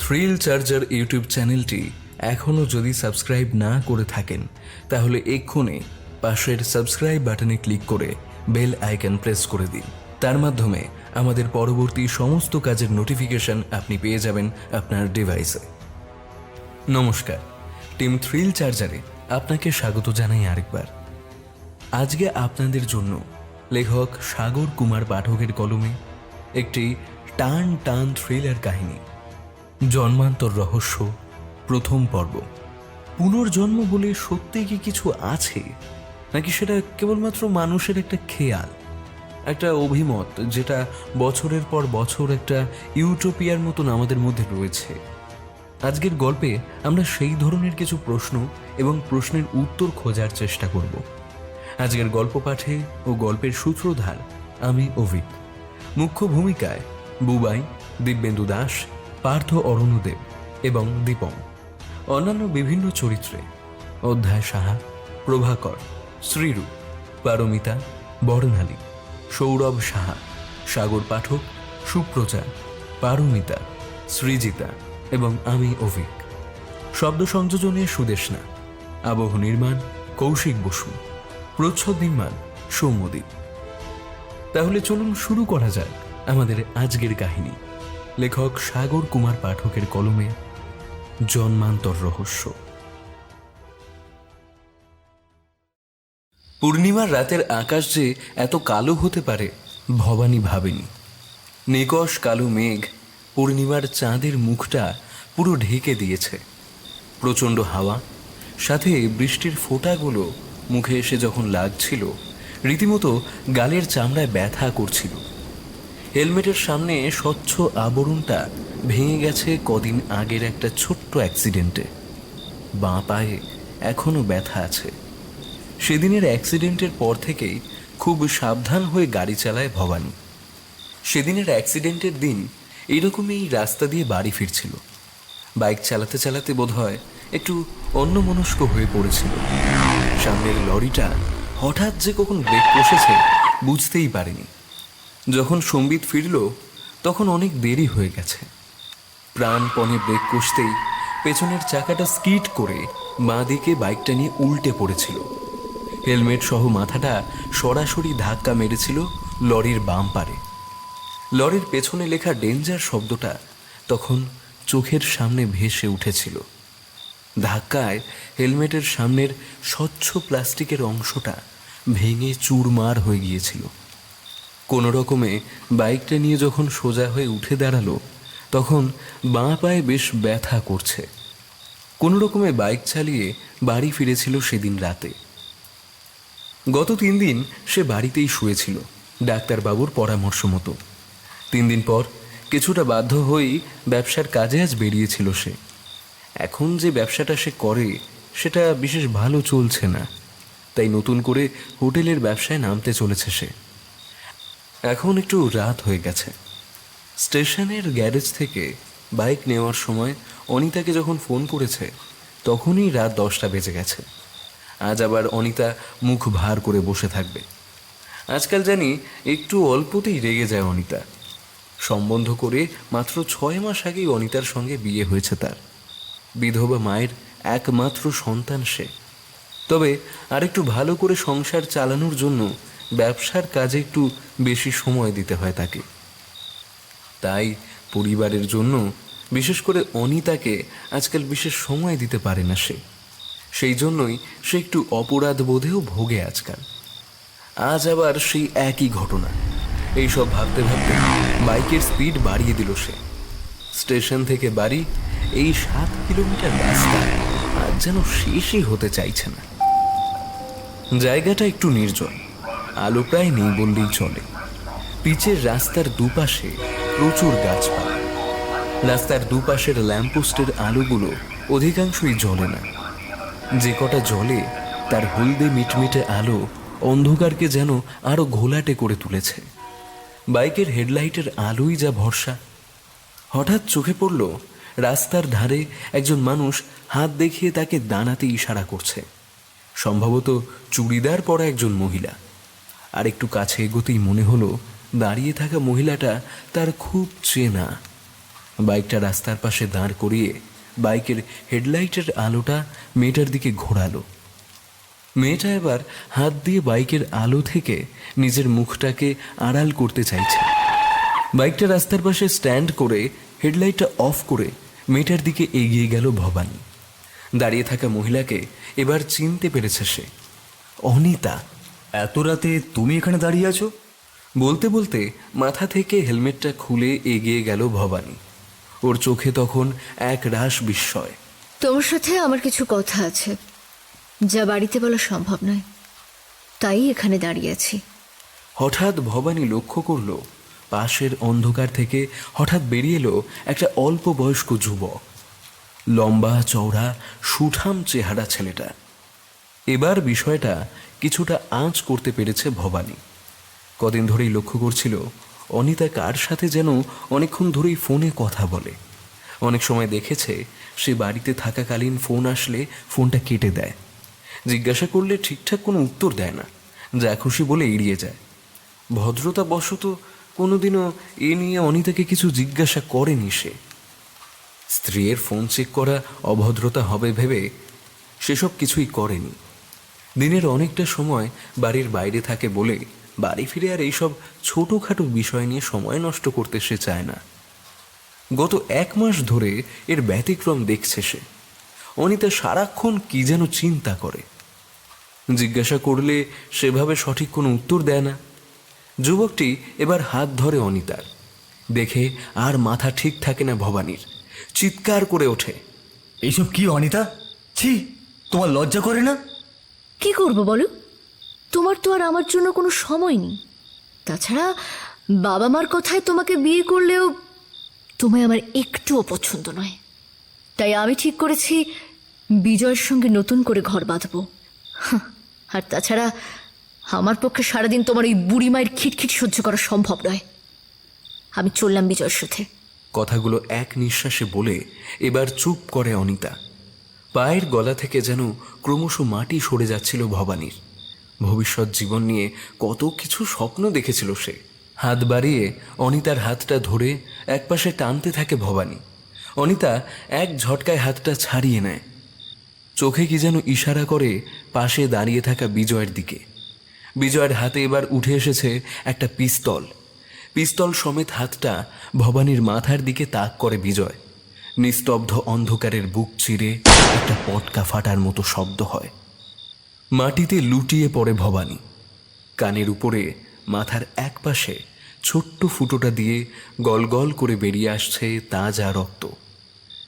Thrill charger YouTube চ্যানেলটি এখনও যদি সাবস্ক্রাইব না করে থাকেন তাহলে এক্ষুনি পাশের সাবস্ক্রাইব বাটনে ক্লিক করে বেল আইকন প্রেস করে দিন। তার মাধ্যমে আমাদের পরবর্তী সমস্ত কাজের নোটিফিকেশন আপনি পেয়ে যাবেন আপনার ডিভাইসে। নমস্কার, টিম থ্রিল চার্জারে আপনাকে স্বাগত জানাই আরেকবার। আজকে আপনাদের জন্য লেখক সাগর কুমার পাঠকের কলমে একটি টান টান থ্রিলার কাহিনী, জন্মান্তর রহস্য, প্রথম পর্ব। পুনর্জন্ম বলে সত্যি কি কিছু আছে, নাকি সেটা কেবলমাত্র মানুষের একটা খেয়াল, একটা অভিমত যেটা বছরের পর বছর একটা ইউটোপিয়ার মতন আমাদের মধ্যে রয়েছে? আজকের গল্পে আমরা সেই ধরনের কিছু প্রশ্ন এবং প্রশ্নের উত্তর খোঁজার চেষ্টা করব। আজকের গল্প পাঠে ও গল্পের সূত্রধার আমি অভিক। মুখ্য ভূমিকায় বুবাই, দিব্যেন্দু দাস, পার্থ অরণ্যদেব এবং দীপম। অন্যান্য বিভিন্ন চরিত্রে অধ্যায় সাহা, প্রভাকর, শ্রীরূপ, পারমিতা, বর্ণালী, সৌরভ সাহা, সাগর পাঠক, সুপ্রজা, পারমিতা, সৃজিতা এবং আমি অভিক। শব্দ সংযোজনে সুদেশনা, আবহ নির্মাণ কৌশিক বসু, প্রচ্ছদ নির্মাণ সৌম্যদীপ। তাহলে চলুন শুরু করা যাক আমাদের আজকের কাহিনী, লেখক সাগর কুমার পাঠকের কলমে জন্মান্তর রহস্য। পূর্ণিমার রাতের আকাশ যে এত কালো হতে পারে ভবানী ভাবেনি। নিকষ কালো মেঘ পূর্ণিমার চাঁদের মুখটা পুরো ঢেকে দিয়েছে। প্রচণ্ড হাওয়া, সাথে বৃষ্টির ফোঁটাগুলো মুখে এসে যখন লাগছিল, রীতিমতো গালের চামড়ায় ব্যথা করছিল। হেলমেটের সামনে স্বচ্ছ আবরণটা ভেঙে গেছে কদিন আগের একটা ছোট্ট অ্যাক্সিডেন্টে। বাঁ পায়ে এখনও ব্যথা আছে। সেদিনের অ্যাক্সিডেন্টের পর থেকেই খুব সাবধান হয়ে গাড়ি চালায় ভবানী। সেদিনের অ্যাক্সিডেন্টের দিন এইরকমই রাস্তা দিয়ে বাড়ি ফিরছিল। বাইক চালাতে চালাতে বোধহয় একটু অন্যমনস্ক হয়ে পড়েছিল। সামনের লরিটা হঠাৎ যে কখন ব্রেক কষেছে বুঝতেই পারেনি। যখন সম্বিত ফিরল তখন অনেক দেরি হয়ে গেছে। প্রাণপণে ব্রেক কষতেই পেছনের চাকাটা স্কিড করে বাঁ দিকে বাইকটা নিয়ে উল্টে পড়েছিল। হেলমেট সহ মাথাটা সরাসরি ধাক্কা মেরেছিল লরির বাম পারে। লরির পেছনে লেখা ডেঞ্জার শব্দটা তখন চোখের সামনে ভেসে উঠেছিল। ধাক্কায় হেলমেটের সামনের স্বচ্ছ প্লাস্টিকের অংশটা ভেঙে চুরমার হয়ে গিয়েছিল। কোনো রকমে বাইকটা নিয়ে যখন সোজা হয়ে উঠে দাঁড়ালো তখন বাঁ পায়ে বেশ ব্যথা করছে। কোনো রকমে বাইক চালিয়ে বাড়ি ফিরেছিল সেদিন রাতে। গত 3 দিন সে বাড়িতেই শুয়েছিল, ডাক্তারবাবুর পরামর্শ মতো। 3 দিন পর কিছুটা বাধ্য হয়েই ব্যবসার কাজে আজ বেরিয়েছিল সে। এখন যে ব্যবসাটা সে করে সেটা বিশেষ ভালো চলছে না, তাই নতুন করে হোটেলের ব্যবসায় নামতে চলেছে সে। এখন একটু রাত হয়ে গেছে। স্টেশনের গ্যারেজ থেকে বাইক নেওয়ার সময় অনিতাকে যখন ফোন করেছে তখনই রাত 10টা বেজে গেছে। আজ আবার অনিতা মুখ ভার করে বসে থাকবে। আজকাল জানি একটু অল্পতেই রেগে যায় অনিতা। সম্বন্ধ করে মাত্র 6 মাস আগেই অনিতার সঙ্গে বিয়ে হয়েছে তার। বিধবা মায়ের একমাত্র সন্তান সে। তবে আরেকটু ভালো করে সংসার চালানোর জন্য ব্যবসার কাজে একটু বেশি সময় দিতে হয় তাকে। তাই পরিবারের জন্য, বিশেষ করে অনিতাকে আজকাল বিশেষ সময় দিতে পারে না সে। সেই জন্যই সে একটু অপরাধ বোধেও ভোগে আজকাল। আজ আবার সেই একই ঘটনা। এইসব ভাবতে ভাবতে বাইকের স্পিড বাড়িয়ে দিল সে। স্টেশন থেকে বাড়ি এই 7 কিলোমিটার রাস্তা আজ যেন শেষই হতে চাইছে না। জায়গাটা একটু নির্জন, আলো প্রায় নেই বললেই চলে। পিচের রাস্তার দুপাশে প্রচুর গাছপালা। রাস্তার দুপাশের ল্যাম্পপোস্টের আলোগুলো অধিকাংশই জ্বলে না। যে কটা জ্বলে তার হলদে মিটমিটে আলো অন্ধকারকে যেন আরো ঘোলাটে করে তুলেছে। বাইকের হেডলাইটের আলোই যা ভরসা। হঠাৎ চোখে পড়ল রাস্তার ধারে একজন মানুষ হাত দেখিয়ে তাকে দাঁড়াতে ইশারা করছে। সম্ভবত চুড়িদার পরা একজন মহিলা। আর একটু কাছে এগোতেই মনে হলো দাঁড়িয়ে থাকা মহিলাটা তার খুব চেনা। বাইকটা রাস্তার পাশে দাঁড় করিয়ে বাইকের হেডলাইটের আলোটা মেয়েটার দিকে ঘোরালো। মেয়েটা এবার হাত দিয়ে বাইকের আলো থেকে নিজের মুখটাকে আড়াল করতে চাইছে। বাইকটা রাস্তার পাশে স্ট্যান্ড করে হেডলাইটটা অফ করে মেয়েটার দিকে এগিয়ে গেল ভবানী। দাঁড়িয়ে থাকা মহিলাকে এবার চিনতে পেরেছে সে, অনিতা। এত রাতে তুমি এখানে দাঁড়িয়ে আছো? বলতে বলতে মাথা থেকে হেলমেটটা খুলে এগিয়ে গেল ভবানী। ওর চোখে তখন এক রাশ বিস্ময়। তোমার সাথে আমার কিছু কথা আছে, যা বাড়িতে বলা সম্ভব নয়, তাই এখানে দাঁড়িয়ে আছি। হঠাৎ ভবানী লক্ষ্য করল পাশের অন্ধকার থেকে হঠাৎ বেরিয়ে এলো একটা অল্প বয়স্ক যুবক। লম্বা চওড়া সুঠাম চেহারা ছেলেটা। এবার বিষয়টা কিছুটা আঁচ করতে পেরেছে ভবানী। কদিন ধরেই লক্ষ্য করছিল অনিতা কার সাথে যেন অনেকক্ষণ ধরেই ফোনে কথা বলে। অনেক সময় দেখেছে সে বাড়িতে থাকাকালীন ফোন আসলে ফোনটা কেটে দেয়, জিজ্ঞাসা করলে ঠিকঠাক কোনো উত্তর দেয় না, যা খুশি বলে এড়িয়ে যায়। ভদ্রতা বশত কোনোদিনও এ নিয়ে অনিতাকে কিছু জিজ্ঞাসা করেনি সে। স্ত্রীর ফোন চেক করা অভদ্রতা হবে ভেবে সেসব কিছুই করেনি। দিনের অনেকটা সময় বাড়ির বাইরে থাকে বলে বাড়ি ফিরে আর এইসব ছোটোখাটো বিষয় নিয়ে সময় নষ্ট করতে সে চায় না। গত 1 মাস ধরে এর ব্যতিক্রম দেখছে সে। অনিতা সারাক্ষণ কি যেন চিন্তা করে, জিজ্ঞাসা করলে সেভাবে সঠিক কোনো উত্তর দেয় না। যুবকটি এবার হাত ধরে অনিতার, দেখে আর মাথা ঠিক থাকে না ভবানীর। চিৎকার করে ওঠে, এইসব কি অনিতা? ছি, তোমার লজ্জা করে না? কি করব বলো, তোমার তো আর আমার জন্য কোনো সময় নেই। তাছাড়া বাবা মার কথায় তোমাকে বিয়ে করলেও তোমায় আমার একটুও পছন্দ নয়। তাই আমি ঠিক করেছি বিজয়ের সঙ্গে নতুন করে ঘর বাঁধব। আর তাছাড়া আমার পক্ষে সারাদিন তোমার ওই বুড়ি মায়ের খিটখিট সহ্য করা সম্ভব নয়। আমি চললাম বিজয়ের সাথে। কথাগুলো এক নিঃশ্বাসে বলে এবার চুপ করে অনিতা। পায়ের গলা থেকে যেন ক্রমশ মাটি সরে যাচ্ছিল ভবানীর। ভবিষ্যৎ জীবন নিয়ে কত কিছু স্বপ্ন দেখেছিল সে। হাত বাড়িয়ে অনিতার হাতটা ধরে একপাশে টানতে থাকে ভবানী। অনিতা এক ঝটকায় হাতটা ছাড়িয়ে নেয়, চোখে কি যেন ইশারা করে পাশে দাঁড়িয়ে থাকা বিজয়ের দিকে। বিজয়ের হাতে এবার উঠে এসেছে একটা পিস্তল। পিস্তল সমেত হাতটা ভবানীর মাথার দিকে তাক করে বিজয়। নিস্তব্ধ অন্ধকারের বুক চিরে একটা পটকা ফাটার মতো শব্দ হয়। মাটিতে লুটিয়ে পড়ে ভবানী। কানের উপরে মাথার এক পাশে ছোট্ট ফুটোটা দিয়ে গল গল করে বেরিয়ে আসছে তাজা রক্ত।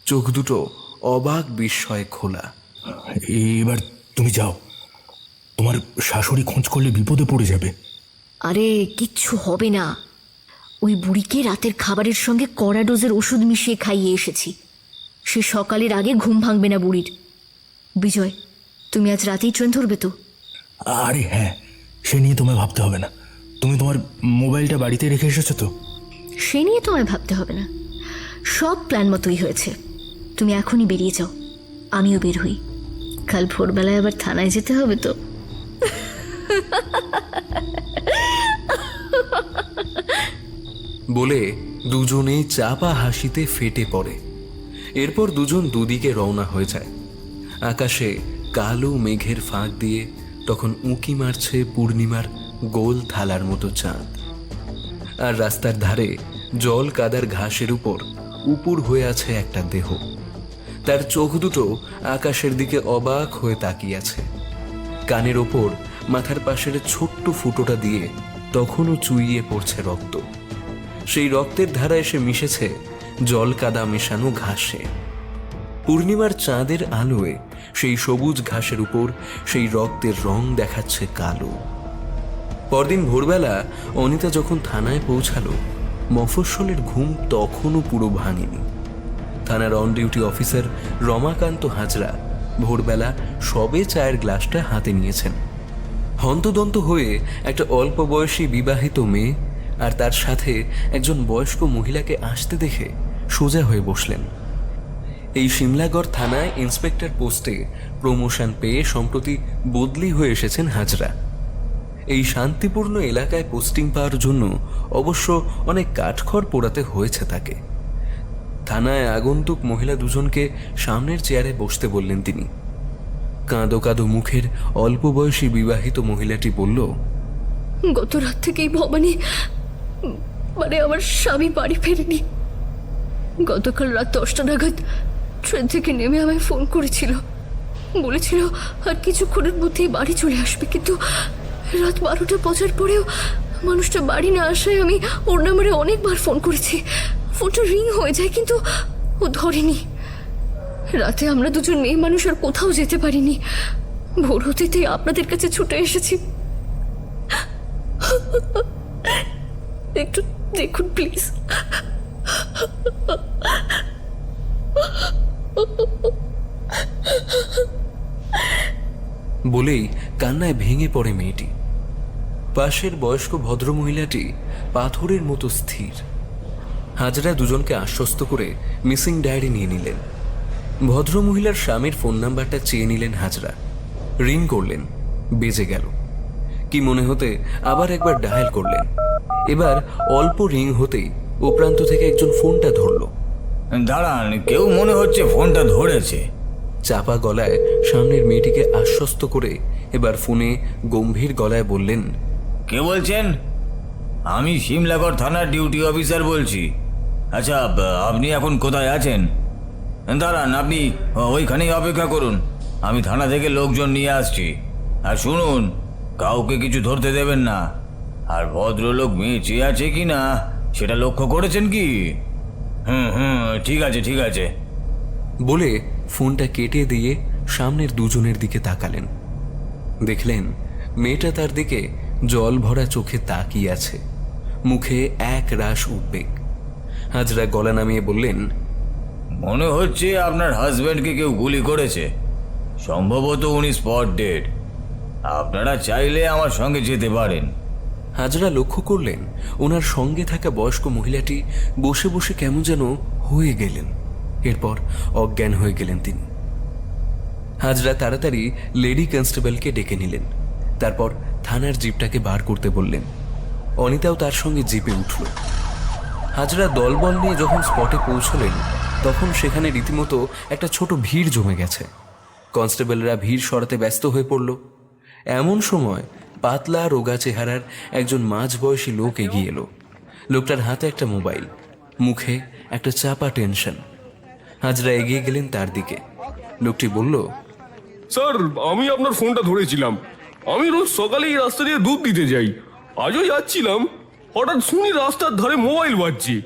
চোখ দুটো অবাক বিস্ময়ে খোলা। এবার তুমি যাও, তোমার শাশুড়ি খোঁজ করলে বিপদে পড়ে যাবে। আরে কিচ্ছু হবে না, ওই বুড়িকে রাতের খাবারের সঙ্গে কড়া ডোজের ওষুধ মিশিয়ে খাইয়ে এসেছি। সে সকালের আগে ঘুম ভাঙবে না বুড়ির। বিজয়, তুমি আজ রাতেই ট্রেন ধরবে তো? আরে হ্যাঁ, সে নিয়ে তোমায় ভাবতে হবে না। তুমি তোমার মোবাইলটা বাড়িতে রেখে এসেছো তো? সে নিয়ে তোমায় ভাবতে হবে না, সব প্ল্যান মতোই হয়েছে। তুমি এখনই বেরিয়ে যাও, আমিও বের হই। কাল ভোরবেলায় আবার থানায় যেতে হবে তো। বলে দুজনেই চাপা হাসিতে ফেটে পড়ে। এরপর দুজন দুদিকে রওনা হয়ে যায়। আকাশে কালো মেঘের ফাঁক দিয়ে তখন উঁকি মারছে পূর্ণিমার গোল থালার মতো চাঁদ। আর রাস্তার ধারে জল কাদার ঘাসের উপর উপুর হয়ে আছে একটা দেহ। তার চোখ দুটো আকাশের দিকে অবাক হয়ে তাকিয়ে আছে। কানের ওপর মাথার পাশের ছোট্ট ফুটোটা দিয়ে তখনও চুইয়ে পড়ছে রক্ত। সেই রক্তের ধারা এসে মিশেছে জল কাদা মেশানো ঘাসে। পূর্ণিমার চাঁদের আলোয় সেই সবুজ ঘাসের উপর সেই রক্তের রং দেখাচ্ছে কালো। পরদিন ভোরবেলা অনিতা যখন থানায় পৌঁছালো, মফস্বলের ঘুম তখনও পুরো ভাঙেনি। থানার on duty officer Ramakanta Hazra ভোরবেলা সবে চায়ের গ্লাসটা হাতে নিয়েছেন। হন্তদন্ত হয়ে একটা অল্প বয়সী বিবাহিত মেয়ে আর তার সাথে একজন বয়স্ক মহিলাকে আসতে দেখে সোজা হয়ে বসলেন। এই সিমলাগড় থানায় ইন্সপেক্টর পোস্টে প্রমোশন পেয়ে সম্প্রতি বদলি হয়ে এসেছেন হাজরা। এই শান্তিপূর্ণ এলাকায় পোস্টিং পাওয়ার জন্য অবশ্য অনেক কাঠখড় পোড়াতে হয়েছে তাকে। থানায় আগন্তুক মহিলা দুজনকে সামনের চেয়ারে বসতে বললেন তিনি। কাঁদো কাঁদো মুখের অল্প বয়সী বিবাহিত মহিলাটি বলল, গত রাত থেকেই ভবানী আমার স্বামী বাড়ি ফেরেনি। গতকাল রাত 10টা নাগাদ ট্রেন থেকে নেমে আমায় ফোন করেছিল, বলেছিল আর কিছুক্ষণের মধ্যেই বাড়ি চলে আসবে, কিন্তু রাত 12টা বাজার পরেও মানুষটা বাড়ি না আসায় আমি ওর নাম্বারে অনেকবার ফোন করেছি। ফোনটা রিং হয়ে যায় কিন্তু ও ধরেনি। রাতে আমরা দুজন মেয়ে মানুষ আর কোথাও যেতে পারিনি। ভোর হতেই আপনাদের কাছে ছুটে এসেছি। একটু দেখুন প্লিজ। বলেই কান্নায় ভেঙে পড়ে মেয়েটি। পাশের বয়স্ক ভদ্রমহিলাটি পাথরের মতো স্থির। হাজরা দুজনকে আশ্বস্ত করে মিসিং ডায়েরি নিয়ে নিলেন। ভদ্রমহিলার স্বামীর ফোন নাম্বারটা চেয়ে নিলেন হাজরা। রিং করলেন, বেজে গেল। কি মনে হতে আবার একবার ডায়াল করলেন। এবার অল্প রিং হতেই ও প্রান্ত থেকে একজন ফোনটা ধরল। দাঁড়ান, কেউ মনে হচ্ছে ফোনটা ধরেছে। চাপা গলায় সামনের মেয়েটিকে আশ্বস্ত করে এবার ফোনে গম্ভীর গলায় বললেন, কে বলছেন? আমি শিমলাগড় থানার ডিউটি অফিসার বলছি। আচ্ছা, আপনি এখন কোথায় আছেন? দাঁড়ান, আপনি ওইখানেই অপেক্ষা করুন, আমি থানা থেকে লোকজন নিয়ে আসছি। আর শুনুন, কাউকে কিছু ধরতে দেবেন না। আর ভদ্রলোক বেঁচে আছে কি না সেটা লক্ষ্য করেছেন কি? হুম, ঠিক আছে ঠিক আছে। বলে ফোনটা কেটে দিয়ে সামনের দুজনের দিকে তাকালেন। দেখলেন মেয়েটা তার দিকে জল ভরা চোখে তাকিয়ে আছে, মুখে এক রাশ উদ্বেগ। হাজরা গলা নামিয়ে বললেন, মনে হচ্ছে আপনার হাজব্যান্ডকে কেউ গুলি করেছে, সম্ভবত উনি স্পট ডেড। আপনারা চাইলে আমার সঙ্গে যেতে পারেন। হাজরা লক্ষ্য করলেন ওনার সঙ্গে থাকা বয়স্ক মহিলাটি বসে বসে কেমন যেন হয়ে গেলেন। এরপর অজ্ঞান হয়ে গেলেন তিনি। হাজরা তাড়াতাড়ি লেডি কনস্টেবলকে ডেকে নিলেন। তারপর থানার জিপটাকে বার করতে বললেন। অনিতাও তার সঙ্গে জিপে উঠল। হাজরা দলবল নিয়ে যখন স্পটে পৌঁছলেন তখন সেখানে রীতিমতো একটা ছোট ভিড় জমে গেছে। কনস্টেবলরা ভিড় সরাতে ব্যস্ত হয়ে পড়ল। এমন সময় পাতলা রোগা চেহারার একজন মাঝবয়সী লোক এগিয়ে এলো। লোকটার হাতে একটা মোবাইল, মুখে একটা চাপা টেনশন। হাজরা এগিয়ে গেলেন তার দিকে। লোকটি বলল, স্যার, আমি আপনার ফোনটা ধরেছিলাম। আমি রোজ সকালে এই রাস্তা দিয়ে দুধ দিতে যাই। আজও যাচ্ছিলাম, হঠাৎ শুনি রাস্তার ধারে মোবাইল বাজছে।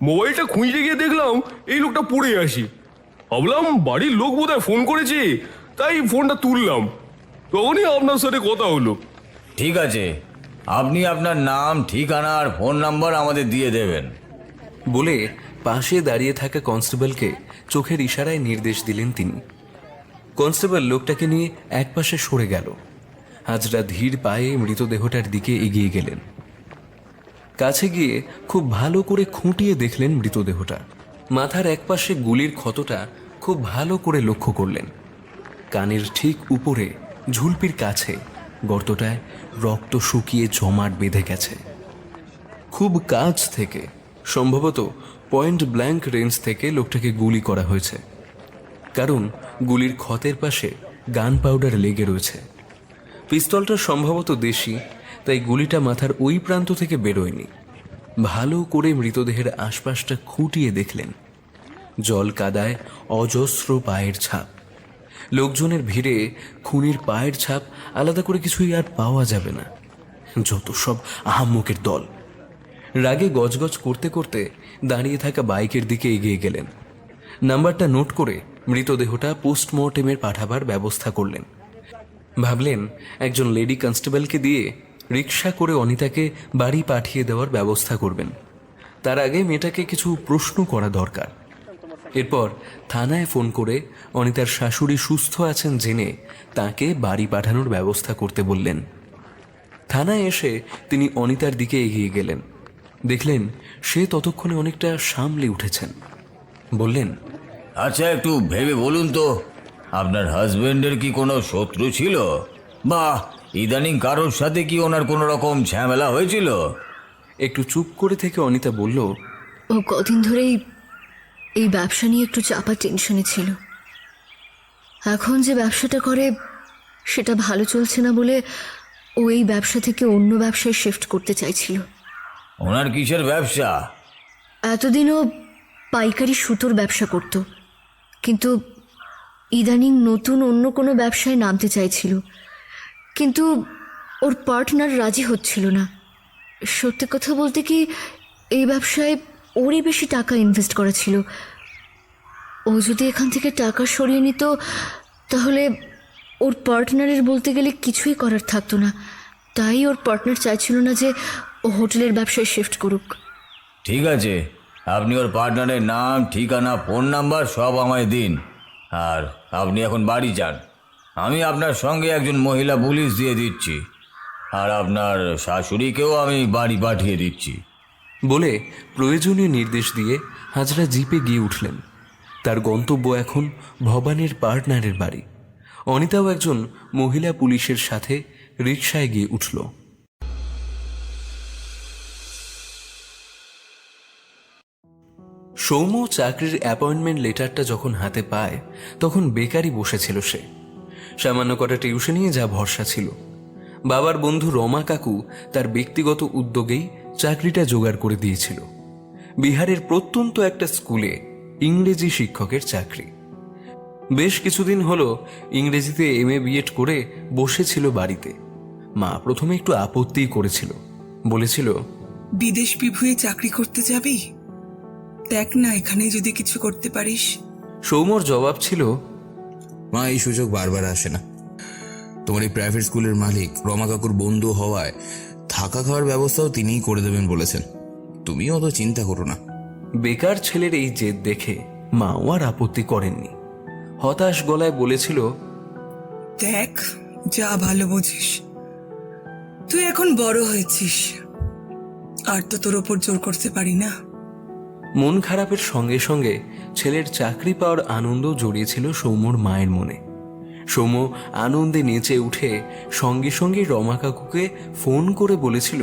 মোবাইলটা খুঁজে গিয়ে দেখলাম এই লোকটা পড়ে আসি। ভাবলাম বাড়ির লোক বোধহয় ফোন করেছে, তাই ফোনটা তুললাম। তখনই আপনার সাথে কথা হলো। ঠিক আছে, আপনি আপনার নাম, ঠিকানা আর ফোন নাম্বার আমাদের দিয়ে দেবেন। বলে পাশে দাঁড়িয়ে থাকা কনস্টেবলকে চোখের ইশারায় নির্দেশ দিলেন তিনি। কনস্টেবল লোকটাকে নিয়ে একপাশে সরে গেল। হাজরা ধীর পায়ে মৃতদেহটার দিকে এগিয়ে গেলেন। কাছে গিয়ে খুব ভালো করে খুঁটিয়ে দেখলেন মৃতদেহটা। মাথার একপাশে গুলির ক্ষতটা খুব ভালো করে লক্ষ্য করলেন। কানের ঠিক উপরে ঝুলপির কাছে গর্তটায় রক্ত শুকিয়ে জমাট বেঁধে গেছে। খুব কাছ থেকে, সম্ভবত পয়েন্ট ব্ল্যাঙ্ক রেঞ্জ থেকে লোকটাকে গুলি করা হয়েছে, কারণ গুলির ক্ষতের পাশে গান পাউডার লেগে রয়েছে। পিস্তলটা সম্ভবত দেশি, তাই গুলিটা মাথার ওই প্রান্ত থেকে বেরোয়নি। ভালো করে মৃতদেহের আশপাশটা খুঁটিয়ে দেখলেন। জল কাদায় অজস্র পায়ের ছাপ। লোকজনের ভিড়ে খুনির পায়ের ছাপ আলাদা করে কিছুই আর পাওয়া যাবে না। যত সব আহাম্মকের দল। রাগে গজগজ করতে করতে দাঁড়িয়ে থাকা বাইকের দিকে এগিয়ে গেলেন। নাম্বারটা নোট করে মৃতদেহটা পোস্টমর্টেমের পাঠাবার ব্যবস্থা করলেন। ভাবলেন একজন লেডি কনস্টেবলকে দিয়ে রিক্সা করে অনিতাকে বাড়ি পাঠিয়ে দেওয়ার ব্যবস্থা করবেন। তার আগে মেয়েটাকে কিছু প্রশ্ন করা দরকার। এরপর থানায় ফোন করে অনিতার শাশুড়ি সুস্থ আছেন জেনে তাকে বাড়ি পাঠানোর ব্যবস্থা করতে বললেন। থানায় এসে তিনি অনিতার দিকে এগিয়ে গেলেন। দেখলেন সে ততক্ষণে অনেকটা সামলে উঠেছেন। বললেন, আচ্ছা, একটু ভেবে বলুন তো, আপনার হাজবেন্ডের কি কোনো শত্রু ছিল, বা ইদানিং কারোর সাথে কি ওনার কোনো রকম ঝামেলা হয়েছিল? একটু চুপ করে থেকে অনিতা বলল, ও কদিন ধরেই এই ব্যবসা নিয়ে একটু চাপা টেনশনে ছিল। এখন যে ব্যবসাটা করে সেটা ভালো চলছে না বলে ও এই ব্যবসা থেকে অন্য ব্যবসায় শিফট করতে চাইছিল। ওনার কিসের ব্যবসা? এতদিনও পাইকারি সুতোর ব্যবসা করত, কিন্তু ইদানিং নতুন অন্য কোনো ব্যবসায় নামতে চাইছিল, কিন্তু ওর পার্টনার রাজি হচ্ছিল না। সত্যি কথা বলতে কি, এই ব্যবসায় ওরই বেশি টাকা ইনভেস্ট করা ছিল। ও যদি এখান থেকে টাকা সরিয়ে নিত তাহলে ওর পার্টনারের বলতে গেলে কিছুই করার থাকতো না। তাই ওর পার্টনার চাইছিল না যে ও হোটেলের ব্যবসায় শিফট করুক। ঠিক আছে, আপনি ওর পার্টনারের নাম, ঠিকানা, ফোন নাম্বার সব আমায় দিন, আর আপনি এখন বাড়ি যান। আমি আপনার সঙ্গে একজন মহিলা পুলিশ দিয়ে দিচ্ছি, আর আপনার শাশুড়িকেও আমি বাড়ি পাঠিয়ে দিচ্ছি। বলে প্রয়োজনীয় নির্দেশ দিয়ে হাজরা জিপে গিয়ে উঠলেন। তার গন্তব্য এখন ভবানীর পার্টনারের বাড়ি। অনিতাও একজন মহিলা পুলিশের সাথে রিকশায় গিয়ে উঠল। সৌম্য চাকরির অ্যাপয়েন্টমেন্ট লেটারটা যখন হাতে পায় তখন বেকারই বসেছিল সে। সামান্য কটা টিউশনিয়ে যা ভরসা ছিল। বাবার বন্ধু রমা কাকু তার ব্যক্তিগত উদ্যোগেই চাকরিটা জোগাড় করে দিয়েছিল। বিহারের প্রত্যন্ত একটা স্কুলে ইংরেজি শিক্ষকের চাকরি। বেশ কিছুদিন হলো ইংরেজিতে MA BEd করে বসেছিল বাড়িতে। মা প্রথমে একটু আপত্তি করেছিল, বলেছিল, বিদেশ বিভুঁয়ে চাকরি করতে যাবি? দেখ না, এখানে যদি কিছু করতে পারিস। সৌম্যর জবাব ছিল, মা, এই সুযোগ বারবার আসে না। তোমার এই প্রাইভেট স্কুলের মালিক রমা কাকুর বন্ধু হওয়ায় থাকা খাওয়ার ব্যবস্থাও তিনিই করে দেবেন বলেছেন। তুমিও অত চিন্তা করো না। বেকার ছেলের এই জেদ দেখে মাও আর আপত্তি করেননি। হতাশ গলায় বলেছিল, দেখ, যা ভালো বুঝিস। তুই এখন বড় হয়েছিস, আর তো তোর ওপর জোর করতে পারি না। মন খারাপের সঙ্গে সঙ্গে ছেলের চাকরি পাওয়ার আনন্দ জড়িয়েছিল সৌম্যর মায়ের মনে। সৌম্য আনন্দে নেচে উঠে সঙ্গে সঙ্গে রমা কাকুকে ফোন করে বলেছিল,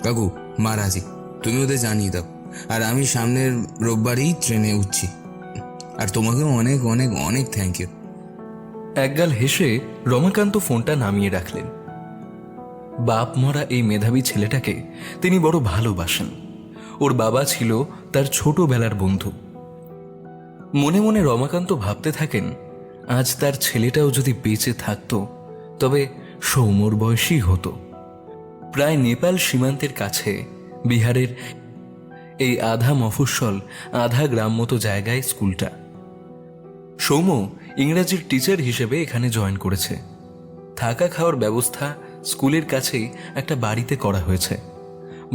কাকু, মা রাজি, তুমি ওদের জানিয়ে দাও। আর আমি সামনের রোববারই ট্রেনে উঠছি। আর তোমাকেও অনেক অনেক অনেক থ্যাংক ইউ। একগাল হেসে রমাকান্ত ফোনটা নামিয়ে রাখলেন। বাপ মরা এই মেধাবী ছেলেটাকে তিনি বড় ভালোবাসেন। ওর বাবা ছিল তার ছোটবেলার বন্ধু। মনে মনে রমাকান্ত ভাবতে থাকেন, আজ তার ছেলেটাও যদি বেঁচে থাকতো তবে সৌম্যর বয়সী হতো। প্রায় নেপাল সীমান্তের কাছে বিহারের এই আধা মফস্বল আধা গ্রাম মতো জায়গায় স্কুলটা। সৌম্য ইংরেজির টিচার হিসেবে এখানে জয়েন করেছে। থাকা খাওয়ার ব্যবস্থা স্কুলের কাছেই একটা বাড়িতে করা হয়েছে।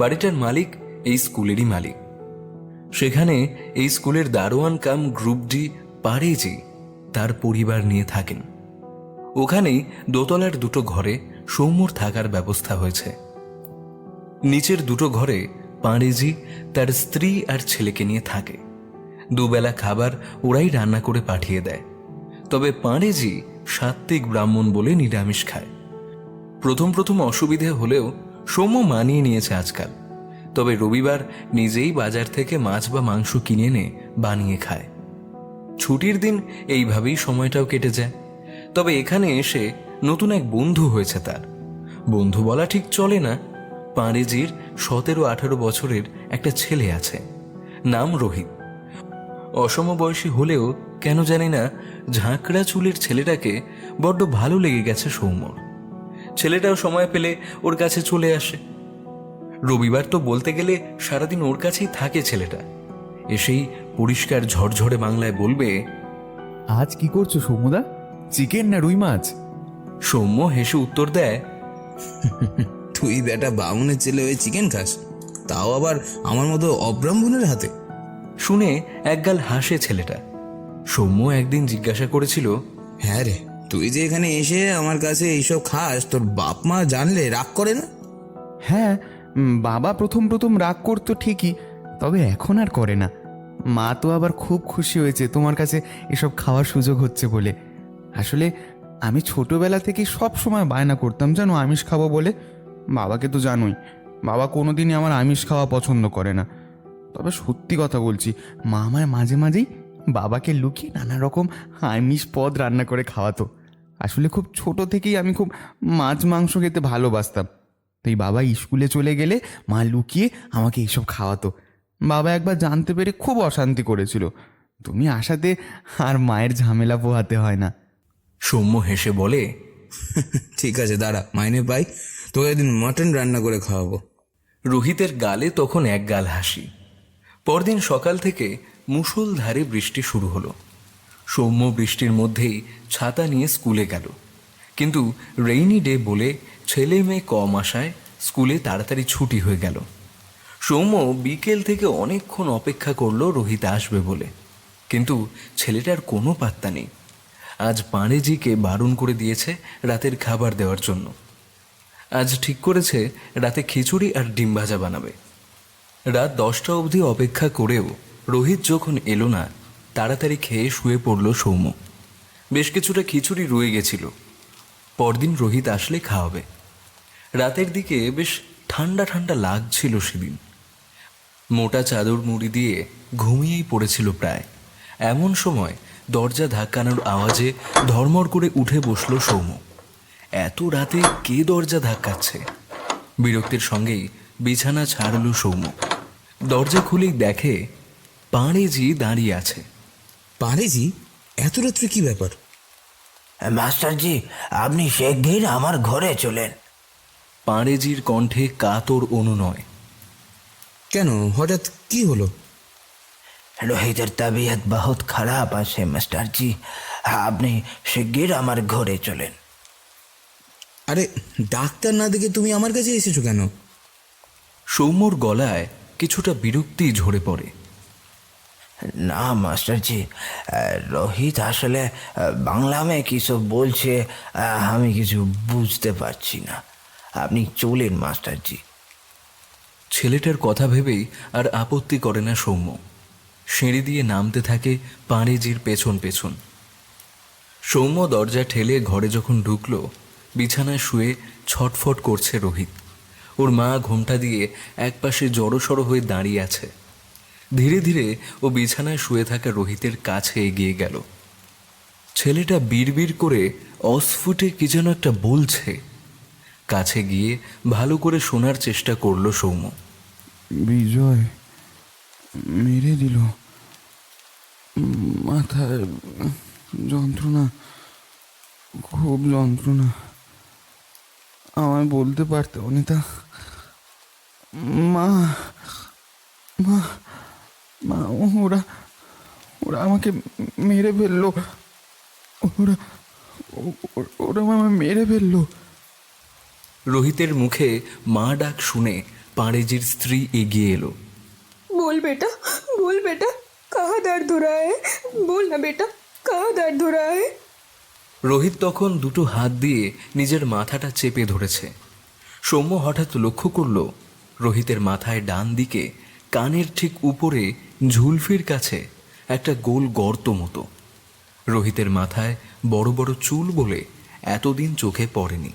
বাড়িটার মালিক এই স্কুলেরই মালিক। সেখানে এই স্কুলের দারোয়ান কাম গ্রুপ ডি পারেজি তার পরিবার নিয়ে থাকেন। ওখানেই দোতলার দুটো ঘরে সৌম্যর থাকার ব্যবস্থা হয়েছে। নিচের দুটো ঘরে পাঁড়েজি তার স্ত্রী আর ছেলেকে নিয়ে থাকে। দুবেলা খাবার ওরাই রান্না করে পাঠিয়ে দেয়। তবে পাঁড়েজি সাত্ত্বিক ব্রাহ্মণ বলে নিরামিষ খায়। প্রথম প্রথম অসুবিধে হলেও সৌম্য মানিয়ে নিয়েছে আজকাল। তবে রবিবার নিজেই বাজার থেকে মাছ বা মাংস কিনে এনে বানিয়ে খায়। ছুটির দিন এইভাবেই সময়টাও কেটে যায়। তবে এখানে এসে নতুন এক বন্ধু হয়েছে তার। বন্ধু বলা ঠিক চলে না, পাঁড়েজির 17-18 বছরের একটা ছেলে আছে, নাম রোহিত। অসমবয়সী হলেও কেন জানি না ঝাঁকড়া চুলের ছেলেটাকে বড্ড ভালো লেগে গেছে সৌম্যর। ছেলেটাও সময় পেলে ওর কাছে চলে আসে। রবিবার তো বলতে গেলে সারাদিন ওর কাছেই থাকে ছেলেটা। এসেই পরিষ্কার ঝরঝরে বাংলায় বলবে, আজ কি করছো সৌম্যদা? চিকেন না রুই মাছ? সৌম্য হেসে উত্তর দেয়, তুই বেটা বামুনের ছেলে হয়ে চিকেন খাস, তাও আবার আমার মতো অব্রাহ্মণের হাতে। শুনে একগাল হাসে ছেলেটা। সৌম্য একদিন জিজ্ঞাসা করেছিল, হ্যাঁ রে, তুই যে এখানে এসে আমার কাছে এইসব খাস, তোর বাপ মা জানলে রাগ করে না? হ্যাঁ, বাবা প্রথম প্রথম রাগ করতো ঠিকই, তবে এখন আর করে না। মা তো আবার খুব খুশি হয়েছে তোমার কাছে এসব খাওয়ার সুযোগ হচ্ছে বলে। আসলে আমি ছোটবেলা থেকে সব সময় বায়না করতাম জানো আমিষ খাবো বলে। বাবাকে তো জানোই, বাবা কোনোদিনই আমার আমিষ খাওয়া পছন্দ করে না। তবে সত্যি কথা বলছি, মা আমায় মাঝে মাঝেই বাবাকে লুকিয়ে নানা রকম আমিষ পদ রান্না করে খাওয়াতো। আসলে খুব ছোট থেকেই আমি খুব মাছ মাংস খেতে ভালোবাসতাম, তাই বাবা স্কুলে চলে গেলে মা লুকিয়ে আমাকে এইসব খাওয়াতো। বাবা একবার জানতে পেরে খুব অশান্তি করেছিল। তুমি আসাতে আর মায়ের ঝামেলা পোহাতে হয় না। সৌম্য হেসে বলে, ঠিক আছে, দাঁড়া, মাইনে পাই, তোকে একদিন মাটন রান্না করে খাওয়াবো। রোহিতের গালে তখন এক গাল হাসি। পরদিন সকাল থেকে মুষলধারে বৃষ্টি শুরু হলো। সৌম্য বৃষ্টির মধ্যেই ছাতা নিয়ে স্কুলে গেল, কিন্তু রেইনি ডে বলে ছেলে মেয়ে কম আসায় স্কুলে তাড়াতাড়ি ছুটি হয়ে গেল। সৌম্য বিকেল থেকে অনেকক্ষণ অপেক্ষা করলো রোহিত আসবে বলে, কিন্তু ছেলেটার কোনো পাত্তা নেই। আজ পাঁড়েজিকে বারণ করে দিয়েছে রাতের খাবার দেওয়ার জন্য। আজ ঠিক করেছে রাতে খিচুড়ি আর ডিম ভাজা বানাবে। রাত 10টা অবধি অপেক্ষা করেও রোহিত যখন এলো না, তাড়াতাড়ি খেয়ে শুয়ে পড়ল সৌম্য। বেশ কিছুটা খিচুড়ি রয়ে গেছিল, পরদিন রোহিত আসলে খাওয়াবে। রাতের দিকে বেশ ঠান্ডা ঠান্ডা লাগছিল সেদিন। মোটা চাদর মুড়ি দিয়ে ঘুমিয়েই পড়েছিল প্রায়। এমন সময় দরজা ধাক্কানোর আওয়াজে ধর্মর করে উঠে বসল সৌম্য। এত রাতে কে দরজা ধাক্কাচ্ছে? বিরক্তির সঙ্গেই বিছানা ছাড়ল সৌম্য। দরজা খুলেই দেখে পাঁড়েজি দাঁড়িয়ে আছে। পারেজি, এত রাত্রে কি ব্যাপার? মাস্টারজি, আপনি শিগগির আমার ঘরে চলেন। পাঁড়েজির কণ্ঠে কাতর অনুনয়। কেন, হঠাৎ কি হলো? রোহিতের তবিয়ত বহুত খারাপ আছে মাস্টারজি, আপনি শিগগির আমার ঘরে চলেন। আরে, ডাক্তার না দেখে তুমি আমার কাছে এসেছো কেন? সৌম্যর গলায় কিছুটা বিরক্তি ঝরে পড়ে। না মাস্টারজি, রোহিত আসলে বাংলা মে কিসব বলছে, আমি কিছু বুঝতে পারছি না। আপনি চলেন মাস্টারজি। ছেলেটার কথা ভেবেই আর আপত্তি করে না সৌম্য। সিঁড়ি দিয়ে নামতে থাকে পাঁড়েজির পেছন পেছন। সৌম্য দরজা ঠেলে ঘরে যখন ঢুকল, বিছানায় শুয়ে ছটফট করছে রোহিত। ওর মা ঘোমটা দিয়ে একপাশে জড়সড় হয়ে দাঁড়িয়ে আছে। ধীরে ধীরে ও বিছানায় শুয়ে থাকা রোহিতের কাছে এগিয়ে গেল। ছেলেটা বিড়বিড় করে অস্ফুটে কি যেন একটা বলছে। কাছে গিয়ে ভালো করে শোনার চেষ্টা করলো সৌম্য। বিজয় মেরে দিল, মাথায় যন্ত্রণা, খুব যন্ত্রণা। আমায় বলতে পারতে অনিতা? মা মা মা ওরা ওরা আমাকে মেরে ফেললো, ওরা ওরা আমায় মেরে ফেললো। রোহিতের মুখে মা ডাক শুনে পাঁড়েজির স্ত্রী এগিয়ে এলো। बोल बेटा कहाँ दर्द हो रहा है? बोल ना बेटा, कहाँ दर्द हो रहा है? রোহিত তখন দুটো হাত দিয়ে নিজের মাথাটা চেপে ধরেছে। সৌম্য হঠাৎ লক্ষ্য করল রোহিতের মাথায় ডান দিকে কানের ঠিক উপরে ঝুলফির কাছে একটা গোল গর্ত মতো। রোহিতের মাথায় বড় বড় চুল বলে এতদিন চোখে পড়েনি।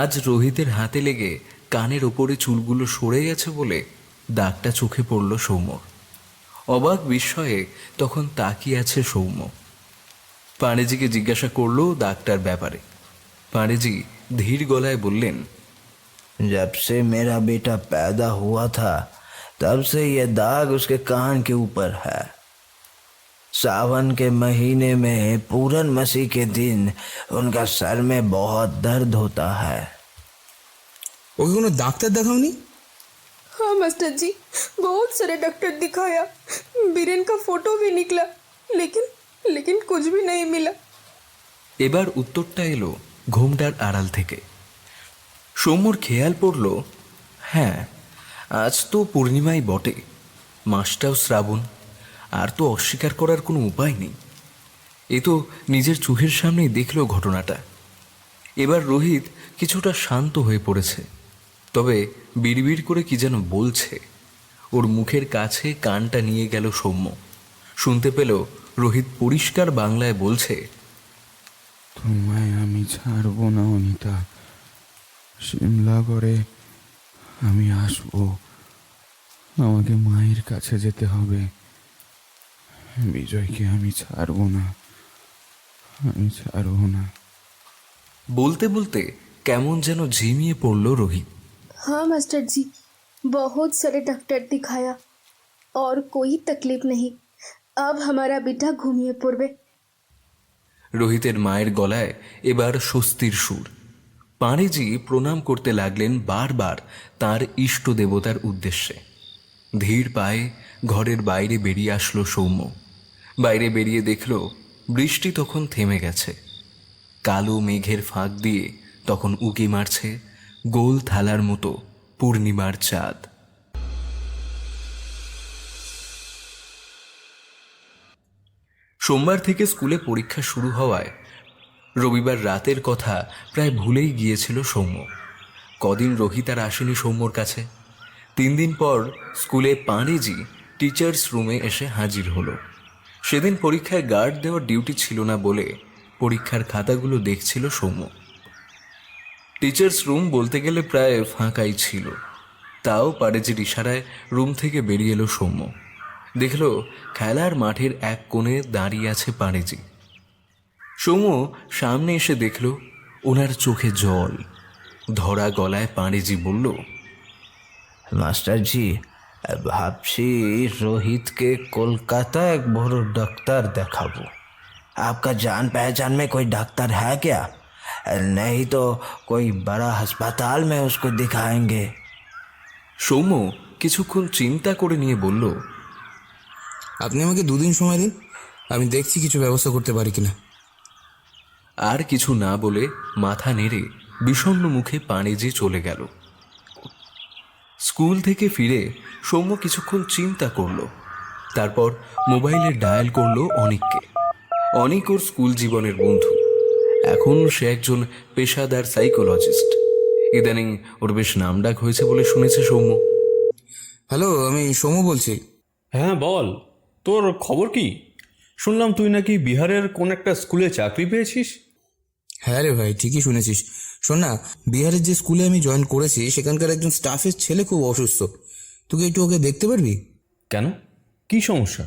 আজ রোহিতের হাতে লেগে কানের ওপরে চুলগুলো সরে গেছে বলে দাগটা চোখে পড়ল সৌম্যর। অবাক বিস্ময়ে তখন তাকিয়ে আছে সৌম্য। পাঁড়েজিকে জিজ্ঞাসা করলো দাগটার ব্যাপারে। পাঁড়েজি ধীর গলায় বললেন, जब से मेरा बेटा पैदा हुआ था तब से ये दाग उसके कान के ऊपर है। सावन के महीने में पूरन मसीह के दिन उनका सर में बहुत दर्द होता है। ওকে কোনো ডাক্তার দেখাওনি? हाँ मास्टर जी, बहुत सारे डॉक्टर दिखाया, बीरेन का फोटो भी निकला, लेकिन कुछ भी नहीं मिला। এবার উত্তরটা এলো ঘোমটার আড়াল থেকে। সৌম্যর খেয়াল পড়ল, হ্যাঁ, আজ তো পূর্ণিমাই বটে, মাসটাও শ্রাবণ, আর তো অস্বীকার করার কোনো উপায় নেই। এ তো নিজের চোখের সামনেই দেখল ঘটনাটা। এবার রোহিত কিছুটা শান্ত হয়ে পড়েছে, তবে বিড়বিড় করে কি যেন বলছে। ওর মুখের কাছে কানটা নিয়ে গেল সৌম্য। শুনতে পেল রোহিত পরিষ্কার বাংলায় বলছে, তোমায় আমি ছাড়বো না অনিতা, সিমলা করে আমি আসবো, আমাকে মায়ের কাছে যেতে হবে। বিজয়কে আমি ছাড়বো না, আমি ছাড়বো না। বলতে বলতে কেমন যেন ঝিমিয়ে পড়ল রোহিত। हाँ मास्टर जी, बहुत सारे डॉक्टर दिखाया और कोई तकलीफ नहीं। अब हमारा बेटा घूमिए पड़বে। রোহিতের মায়ের গলায় এবার স্বস্তির সুর। পাঁড়েজি প্রণাম করতে লাগলেন বারবার তার ইষ্ট দেবতার উদ্দেশ্যে। ধীর পায়ে ঘরের বাইরে বেরিয়ে আসলো সৌম্য। বাইরে বেরিয়ে দেখল বৃষ্টি তখন থেমে গেছে। কালো মেঘের ফাঁক দিয়ে তখন উকি মারছে গোল থালার মতো পূর্ণিমার চাঁদ। সোমবার থেকে স্কুলে পরীক্ষা শুরু হওয়ায় রবিবার রাতের কথা প্রায় ভুলেই গিয়েছিল সৌম্য। কদিন রোহিত আর আসেনি সৌম্যর কাছে। 3 দিন পর স্কুলে পাঁড়েজি টিচার্স রুমে এসে হাজির হলো। সেদিন পরীক্ষায় গার্ড দেওয়ার ডিউটি ছিল না বলে পরীক্ষার খাতাগুলো দেখছিল সৌম্য। টিচার্স রুম বলতে গেলে প্রায় ফাঁকাই ছিল, তাও পাঁড়েজির ইশারায় রুম থেকে বেরিয়ে এলো সৌম্য। দেখল খেলার মাঠের এক কোণে দাঁড়িয়ে আছে পাঁড়েজি। সৌম্য সামনে এসে দেখল ওনার চোখে জল। ধরা গলায় পাঁড়েজি বলল, মাস্টার জি, ভাবছি रोहित के कोलकाता एक बड़ो डॉक्टर देखाबो। आपका जान पहचान में कोई डॉक्टर है क्या? नहीं तो कोई बड़ा अस्पताल में उसको दिखाएंगे। সৌম্য কিছুক্ষণ চিন্তা করে নিয়ে বলল, আপনি আমাকে 2 দিন সময় দিন, আমি দেখছি কিছু ব্যবস্থা করতে পারি কিনা। আর কিছু না বলে মাথা নেড়ে বিষণ্ণ মুখে পাঁড়েজি চলে গেল। স্কুল থেকে ফিরে সৌম্য কিছুক্ষণ চিন্তা করল। তারপর মোবাইলে ডায়াল করলো অনিককে। অনিক ওর স্কুল জীবনের বন্ধু। এখন সে একজন পেশাদার সাইকোলজিস্ট। ইদানিং ওর বেশ নামডাক হয়েছে বলে শুনেছে সৌম্য। হ্যালো, আমি সৌম্য বলছি। হ্যাঁ বল, তোর খবর কি? শুনলাম তুই নাকি বিহারের কোন একটা স্কুলে চাকরি পেয়েছিস। হ্যাঁ রে ভাই, ঠিকই শুনেছিস। শোন না, বিহারের যে স্কুলে আমি জয়েন করেছি সেখানকার একজন স্টাফের ছেলে খুব অসুস্থ। তুই একটু ওকে দেখতে পারবি? কেন, কি সমস্যা?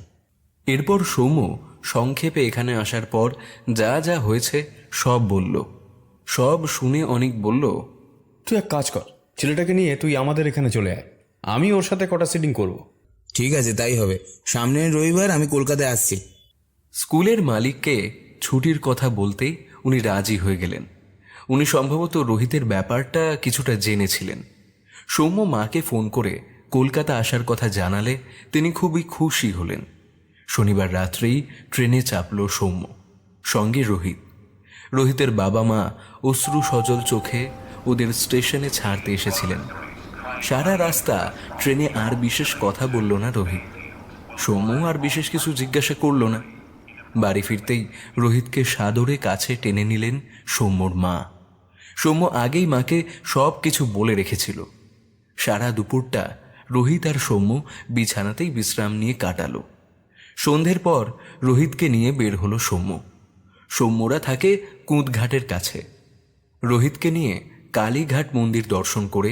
এরপর সৌম্য সংক্ষেপে এখানে আসার পর যা যা হয়েছে সব বলল। সব শুনে অনিক বলল, তুই এক কাজ কর, ছেলেটাকে নিয়ে তুই আমাদের এখানে চলে আয়, আমি ওর সাথে কটা সিটিং করব। ঠিক আছে, তাই হবে। সামনের রবিবার আমি কলকাতায় আসছি। স্কুলের মালিককে ছুটির কথা বলতেই উনি রাজি হয়ে গেলেন। উনি সম্ভবত রোহিতের ব্যাপারটা কিছুটা জেনেছিলেন। সৌম্য মাকে ফোন করে কলকাতা আসার কথা জানালে তিনি খুবই খুশি হলেন। শনিবার রাত্রেই ট্রেনে চাপল সৌম্য, সঙ্গে রোহিত। রোহিতের বাবা মা অশ্রু সজল চোখে ওদের স্টেশনে ছাড়তে এসেছিলেন। সারা রাস্তা ট্রেনে আর বিশেষ কথা বলল না রোহিত। সৌম্য আর বিশেষ কিছু জিজ্ঞাসা করল না। বাড়ি ফিরতেই রোহিতকে সাদরে কাছে টেনে নিলেন সৌম্যর মা। সৌম্য আগেই মাকে সব কিছু বলে রেখেছিল। সারা দুপুরটা রোহিত আর সৌম্য বিছানাতেই বিশ্রাম নিয়ে কাটালো। সন্ধ্যের পর রোহিতকে নিয়ে বের হলো সৌম্য। সৌম্যরা থাকে কুঁদঘাটের কাছে। রোহিতকে নিয়ে কালীঘাট মন্দির দর্শন করে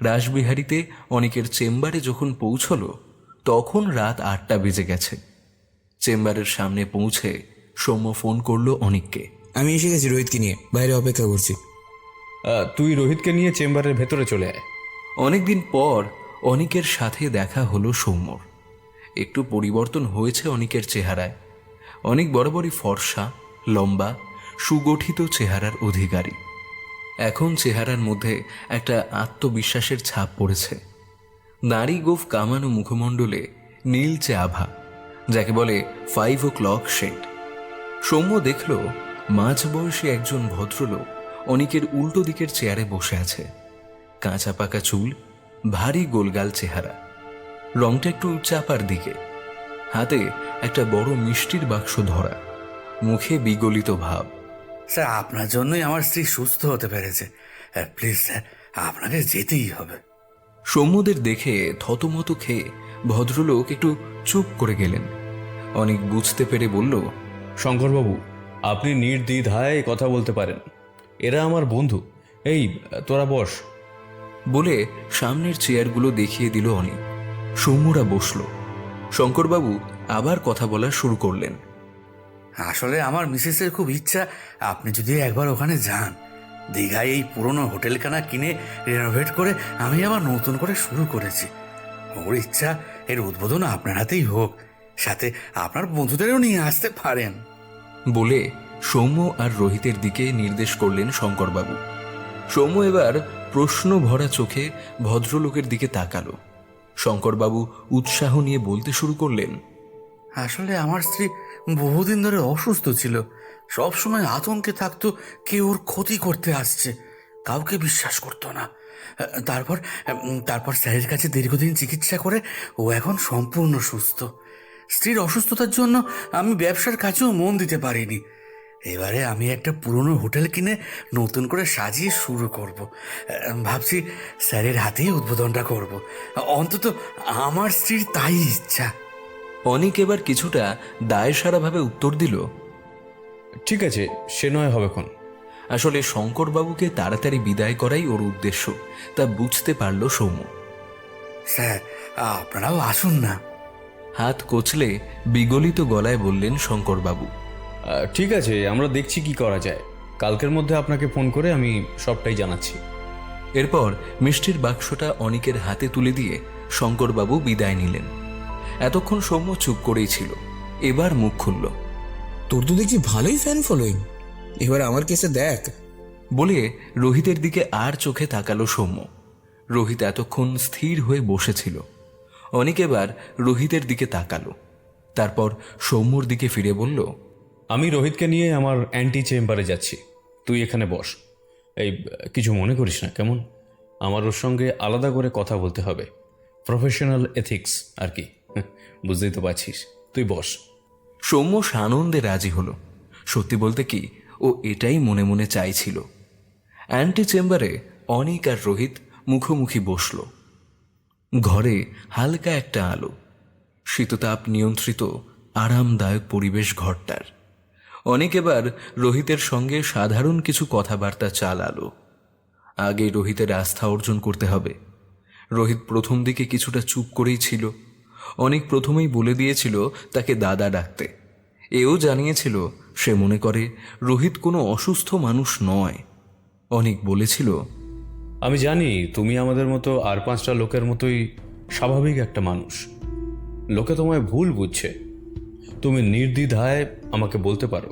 রাসবিহারীতে অনিকের চেম্বারে যখন পৌঁছল তখন রাত 8টা বেজে গেছে। চেম্বারের সামনে পৌঁছে সৌম্য ফোন করলো অনিককে। আমি এসে গেছি রোহিতকে নিয়ে, বাইরে অপেক্ষা করছি। তুই রোহিতকে নিয়ে চেম্বারের ভেতরে চলে আয়। অনেকদিন পর অনিকের সাথে দেখা হলো সৌম্যর। একটু পরিবর্তন হয়েছে অনিকের চেহারায়। অনেক বরাবরই ফর্সা, লম্বা, সুগঠিত চেহারার অধিকারী। এখন চেহারার মধ্যে একটা আত্মবিশ্বাসের ছাপ পড়েছে। নারী গোফ কামানো মুখমণ্ডলে নীলচে আভা, যাকে বলে 5 o'clock শেড। সৌম্য দেখল মাঝবয়সী একজন ভদ্রলোক অনিকের উল্টো দিকের চেয়ারে বসে আছে। কাঁচা পাকা চুল, ভারী গোলগাল চেহারা, রংটা একটু চাপার দিকে। হাতে একটা বড় মিষ্টির বাক্স ধরা, মুখে বিগলিত ভাব। স্যার, আপনার জন্যই আমার স্ত্রী সুস্থ হতে পেরেছে। প্লিজ স্যার, আপনাকে যেতেই হবে। সৌম্যদের দেখে থতমত খেয়ে ভদ্রলোক একটু চুপ করে গেলেন। অনেক বুঝতে পেরে বলল, শঙ্করবাবু, আপনি নির্দ্বিধায় কথা বলতে পারেন, এরা আমার বন্ধু। এই তোরা বস। বলে সামনের চেয়ারগুলো দেখিয়ে দিল অনেক। সৌম্যরা বসল। শঙ্করবাবু আবার কথা বলা শুরু করলেন। আসলে আমার মিসেসের খুব ইচ্ছা আপনি যদি একবার ওখানে যান। দীঘায় এই পুরনো হোটেলখানা কিনে রেনোভেট করে আমি আবার নতুন করে শুরু করেছি। ওর ইচ্ছা এর উদ্বোধন আপনার হাতেই হোক, সাথে আপনার বন্ধুদেরও নিয়ে আসতে পারেন। বলে সৌম্য আর রোহিতের দিকে নির্দেশ করলেন শঙ্করবাবু। সৌম্য এবার প্রশ্ন ভরা চোখে ভদ্রলোকের দিকে তাকালো। শঙ্করবাবু উৎসাহ নিয়ে বলতে শুরু করলেন। আসলে আমার স্ত্রী বহুদিন ধরে অসুস্থ ছিল। সব সময় আতঙ্কে থাকতো কেউ ওর ক্ষতি করতে আসছে, কাউকে বিশ্বাস করতো না। তারপর স্যারের কাছে দীর্ঘদিন চিকিৎসা করে ও এখন সম্পূর্ণ সুস্থ। স্ত্রীর অসুস্থতার জন্য আমি ব্যবসার কাছেও মন দিতে পারিনি। এবারে আমি একটা পুরনো হোটেল কিনে নতুন করে সাজিয়ে শুরু করব। ভাবছি স্যারের হাতেই উদ্বোধনটা করব। অন্তত আমার স্ত্রীর তাই ইচ্ছা। অনেক এবার কিছুটা দায়সারাভাবে উত্তর দিল। ঠিক আছে, সে নয় হবেক্ষণ। আসলে শঙ্করবাবুকে তাড়াতাড়ি বিদায় করাই ওর উদ্দেশ্য, তা বুঝতে পারল সৌম্য। স্যার, আপনারাও আসুন না। হাত কচলে বিগলিত গলায় বললেন শঙ্করবাবু। ঠিক আছে, আমরা দেখছি কি করা যায়। কালকের মধ্যে আপনাকে ফোন করে আমি সবটাই জানাচ্ছি। এরপর মিষ্টির বাক্সটা অনিকের হাতে তুলে দিয়ে শঙ্করবাবু বিদায় নিলেন। এতক্ষণ সৌম্য চুপ করেই ছিল, এবার মুখ খুলল। তোর তো দেখছি ভালোই ফ্যান ফলোয়িং, এবার আমার কেসে দেখ। বলে রোহিতের দিকে আর চোখে তাকালো সৌম্য। রোহিত এতক্ষণ স্থির হয়ে বসেছিল। অনিক এবার রোহিতের দিকে তাকালো, তারপর সৌম্যর দিকে ফিরে বলল, আমি রোহিতকে নিয়ে আমার অ্যান্টি চেম্বারে যাচ্ছি, তুই এখানে বস। এই কিছু মনে করিস না কেমন? আমার ওর সঙ্গে আলাদা করে কথা বলতে হবে, প্রফেশনাল এথিক্স আর কি, বুঝতেই তো পারছিস। তুই বস। সৌম্য সানন্দে রাজি হলো। সত্যি বলতে কি, ও এটাই মনে মনে চাইছিল। অ্যান্টি চেম্বারে অনিক আর রোহিত মুখোমুখি বসল। ঘরে হালকা একটা আলো, শীততাপ নিয়ন্ত্রিত আরামদায়ক পরিবেশ ঘরটার। অনেক এবার রোহিতের সঙ্গে সাধারণ কিছু কথাবার্তা চালালো। আগে রোহিতের আস্থা অর্জন করতে হবে। রোহিত প্রথম দিকে কিছুটা চুপ করেই ছিল। অনেক প্রথমেই বলে দিয়েছিল তাকে দাদা ডাকতে। এও জানিয়েছিল সে মনে করে রোহিত কোনো অসুস্থ মানুষ নয়। অনেক বলেছিল, আমি জানি তুমি আমাদের মতো আর 5টা লোকের মতোই স্বাভাবিক একটা মানুষ। লোকে তোমায় ভুল বুঝছে, তুমি নির্দ্বিধায় আমাকে বলতে পারো।